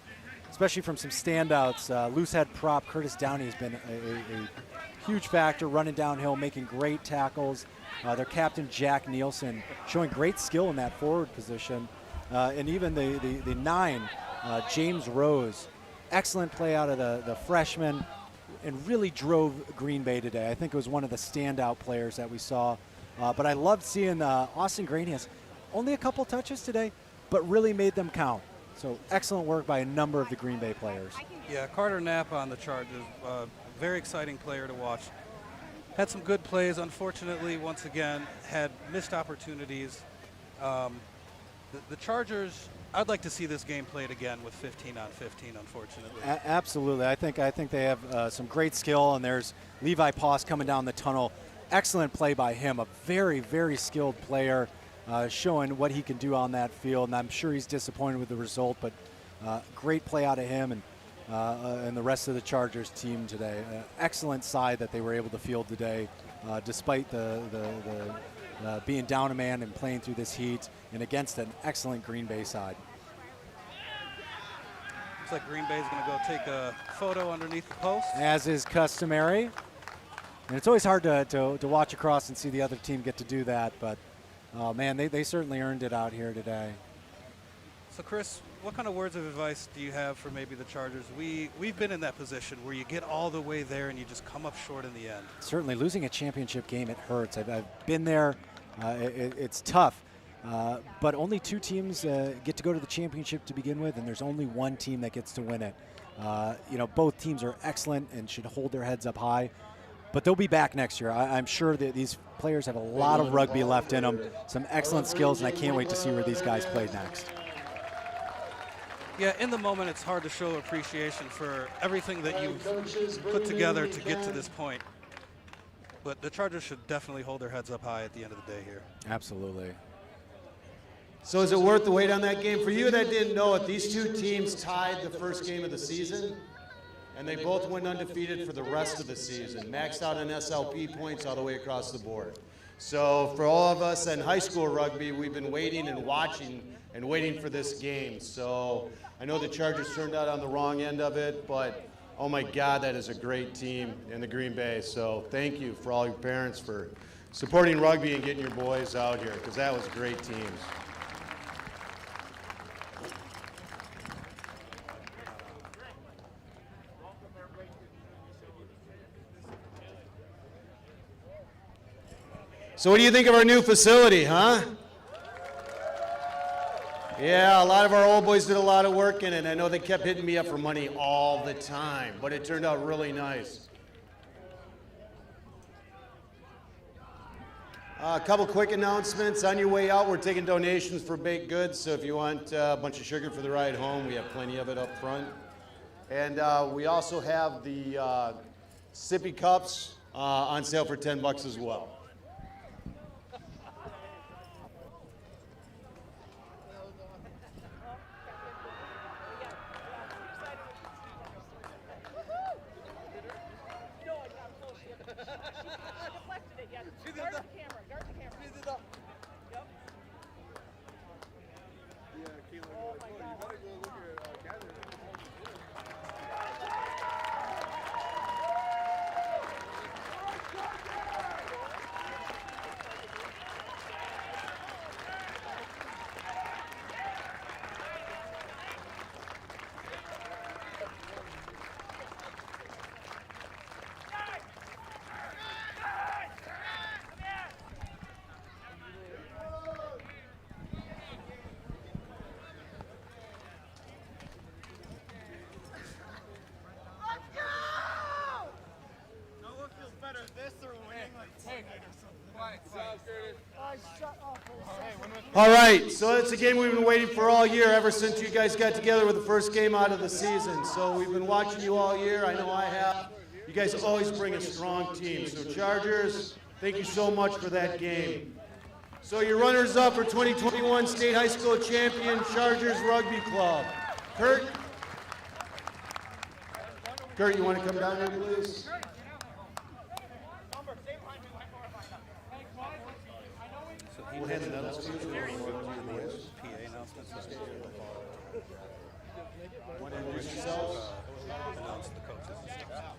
especially from some standouts. Loose head prop Curtis Downey has been a huge factor, running downhill, making great tackles. Their captain, Jack Nielsen, showing great skill in that forward position. And even the 9, James Rose. Excellent play out of the freshman and really drove Green Bay today. I think it was one of the standout players that we saw. But I loved seeing Austin Granius. Only a couple touches today, but really made them count. So excellent work by a number of the Green Bay players. Yeah, Carter Knapp on the Chargers. Very exciting player to watch. Had some good plays. Unfortunately, once again, had missed opportunities. The Chargers, I'd like to see this game played again with 15 on 15, unfortunately. Absolutely. I think they have some great skill, and there's Levi Poss coming down the tunnel. Excellent play by him, a very, very skilled player, showing what he can do on that field, and I'm sure he's disappointed with the result, but great play out of him and the rest of the Chargers team today. Excellent side that they were able to field today, despite the being down a man and playing through this heat and against an excellent Green Bay side. Looks like Green Bay's going to go take a photo underneath the post. As is customary. And it's always hard to watch across and see the other team get to do that, but man, they certainly earned it out here today. So, Chris, what kind of words of advice do you have for maybe the Chargers? We've been in that position where you get all the way there and you just come up short in the end. Certainly, losing a championship game, it hurts. I've been there. It's tough. But only 2 teams get to go to the championship to begin with, and there's only 1 team that gets to win it. Both teams are excellent and should hold their heads up high. But they'll be back next year. I'm sure that these players have a lot of rugby left in them, some excellent skills, and I can't wait to see where these guys play next. Yeah, in the moment, it's hard to show appreciation for everything that you've put together to get to this point. But the Chargers should definitely hold their heads up high at the end of the day here. Absolutely. So is it worth the wait on that game? For you that didn't know it, these 2 teams tied the first game of the season, and they both went undefeated for the rest of the season, maxed out on SLP points all the way across the board. So for all of us in high school rugby, we've been waiting and watching and waiting for this game. So I know the Chargers turned out on the wrong end of it, but oh my God, that is a great team in the Green Bay. So thank you for all your parents for supporting rugby and getting your boys out here, because that was great teams. So what do you think of our new facility, huh? Yeah, a lot of our old boys did a lot of work in it. I know they kept hitting me up for money all the time, but it turned out really nice. A couple quick announcements. On your way out, we're taking donations for baked goods, so if you want a bunch of sugar for the ride home, we have plenty of it up front. And we also have the sippy cups on sale for $10 as well. All right, so it's a game we've been waiting for all year, ever since you guys got together with the first game out of the season. So we've been watching you all year. I know I have. You guys always bring a strong team. So Chargers, thank you so much for that game. So your runners-up for 2021 State High School Champion, Chargers Rugby Club. Kurt, you want to come down here, please? We'll hand the medals to you. PA announcements. Want to introduce yourselves? Announce the coaches and stuff.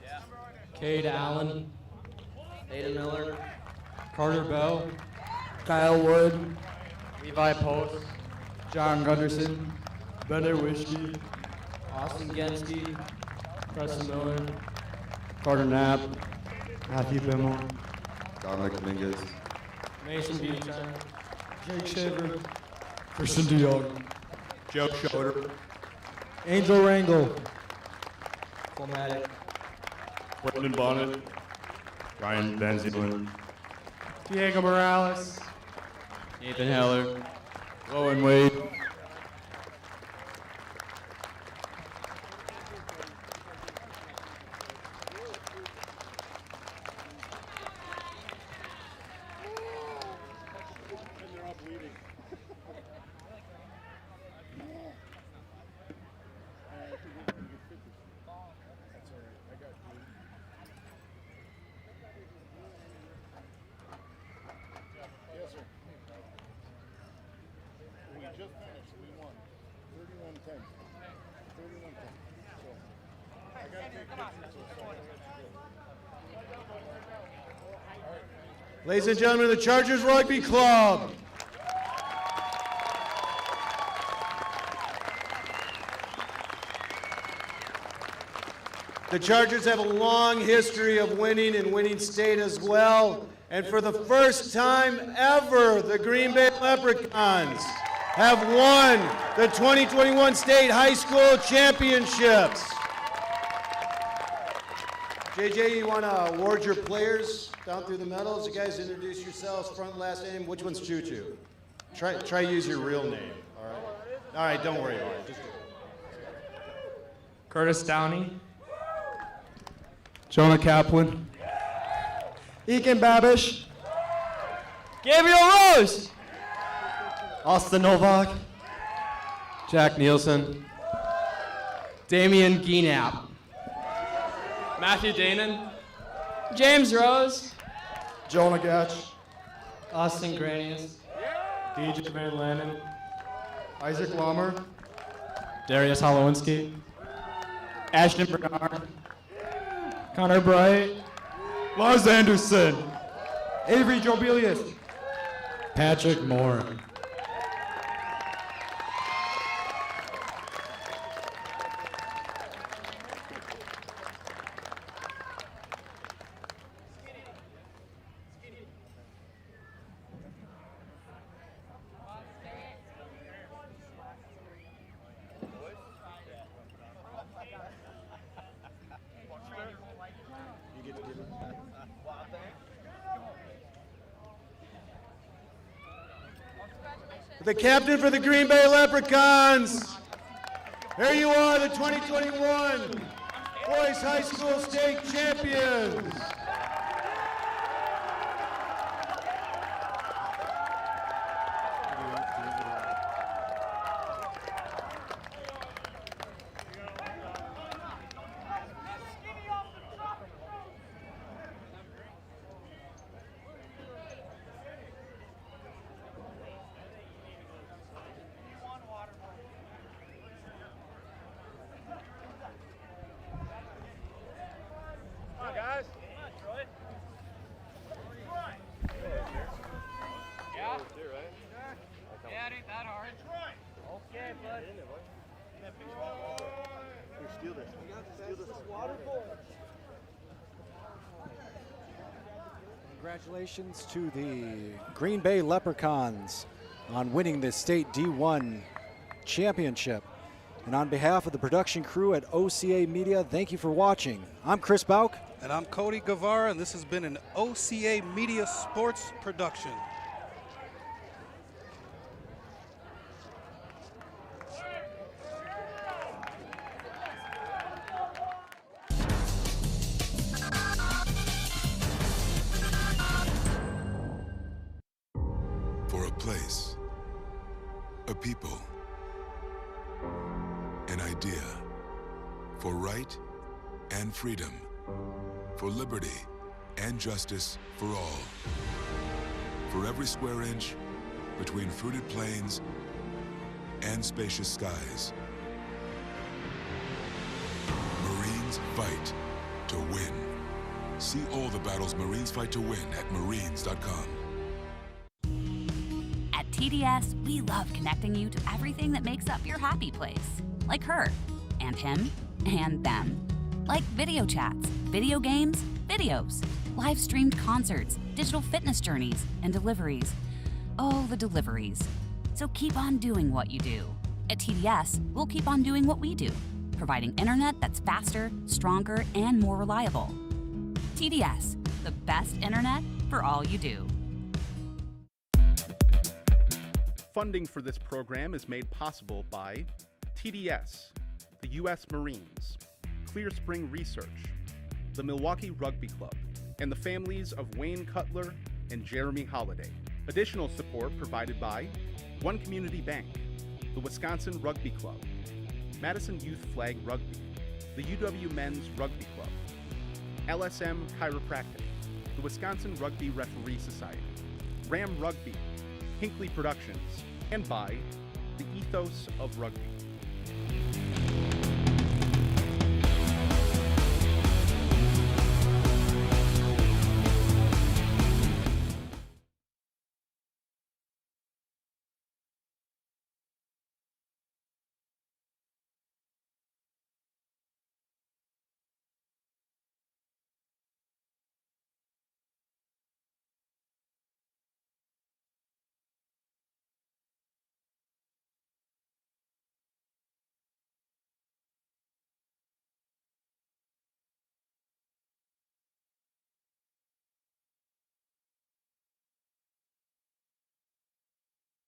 Cade Allen, Aiden Miller, Carter Bell, Kyle Wood, Levi Post, John Gunderson, Bennett Whiskey, Austin Genske, Preston Miller, Carter Knapp, Matthew Bimmel, Dominic Dominguez, Mason Beecham, Jake Shaver, Christian DeYoung, Joe Schroeder, Angel Rangel, Colmatic, Brendan Bonnet, Ryan Van Zeeland, Diego Morales, Nathan Heller, Owen Wade, Ladies and gentlemen of the Chargers Rugby Club. The Chargers have a long history of winning and winning state as well. And for the first time ever, the Green Bay Leprechauns have won the 2021 State High School Championships. JJ, you want to award your players down through the medals? You guys introduce yourselves, front and last name. Which one's Choo Choo? Try use your real name, all right? All right, don't worry about it. Just do it. Curtis Downey. Jonah Kaplan. Eakin Babish. Gabriel Rose. Austin Novak. Jack Nielsen. Damian Geenap. Matthew Danon. James Rose. Jonah Gatch. Austin Granius. DJ Van Lannen. Isaac Lammer. Darius Holowinski. Ashton Bernard. Connor Bright. Lars Anderson. Avery Jobilius. Patrick Moore. The captain for the Green Bay Leprechauns. Here you are, the 2021 Boys High School State Champions. Congratulations to the Green Bay Leprechauns on winning the state D1 championship. And on behalf of the production crew at OCA Media, thank you for watching. I'm Chris Bauk. And I'm Cody Guevara, and this has been an OCA Media Sports production. For a place, a people, an idea, for right and freedom, for liberty and justice for all, for every square inch between fruited plains and spacious skies. Marines fight to win. See all the battles Marines fight to win at marines.com. At TDS, we love connecting you to everything that makes up your happy place. Like her, and him, and them. Like video chats, video games, videos, live streamed concerts, digital fitness journeys, and deliveries. Oh, the deliveries. So keep on doing what you do. At TDS, we'll keep on doing what we do, providing internet that's faster, stronger, and more reliable. TDS, the best internet for all you do. Funding for this program is made possible by TDS, the U.S. Marines, Clear Spring Research, the Milwaukee Rugby Club, and the families of Wayne Cutler and Jeremy Holliday. Additional support provided by One Community Bank, the Wisconsin Rugby Club, Madison Youth Flag Rugby, the UW Men's Rugby Club, LSM Chiropractic, the Wisconsin Rugby Referee Society, Ram Rugby, Hinkley Productions, and by the Ethos of Rugby.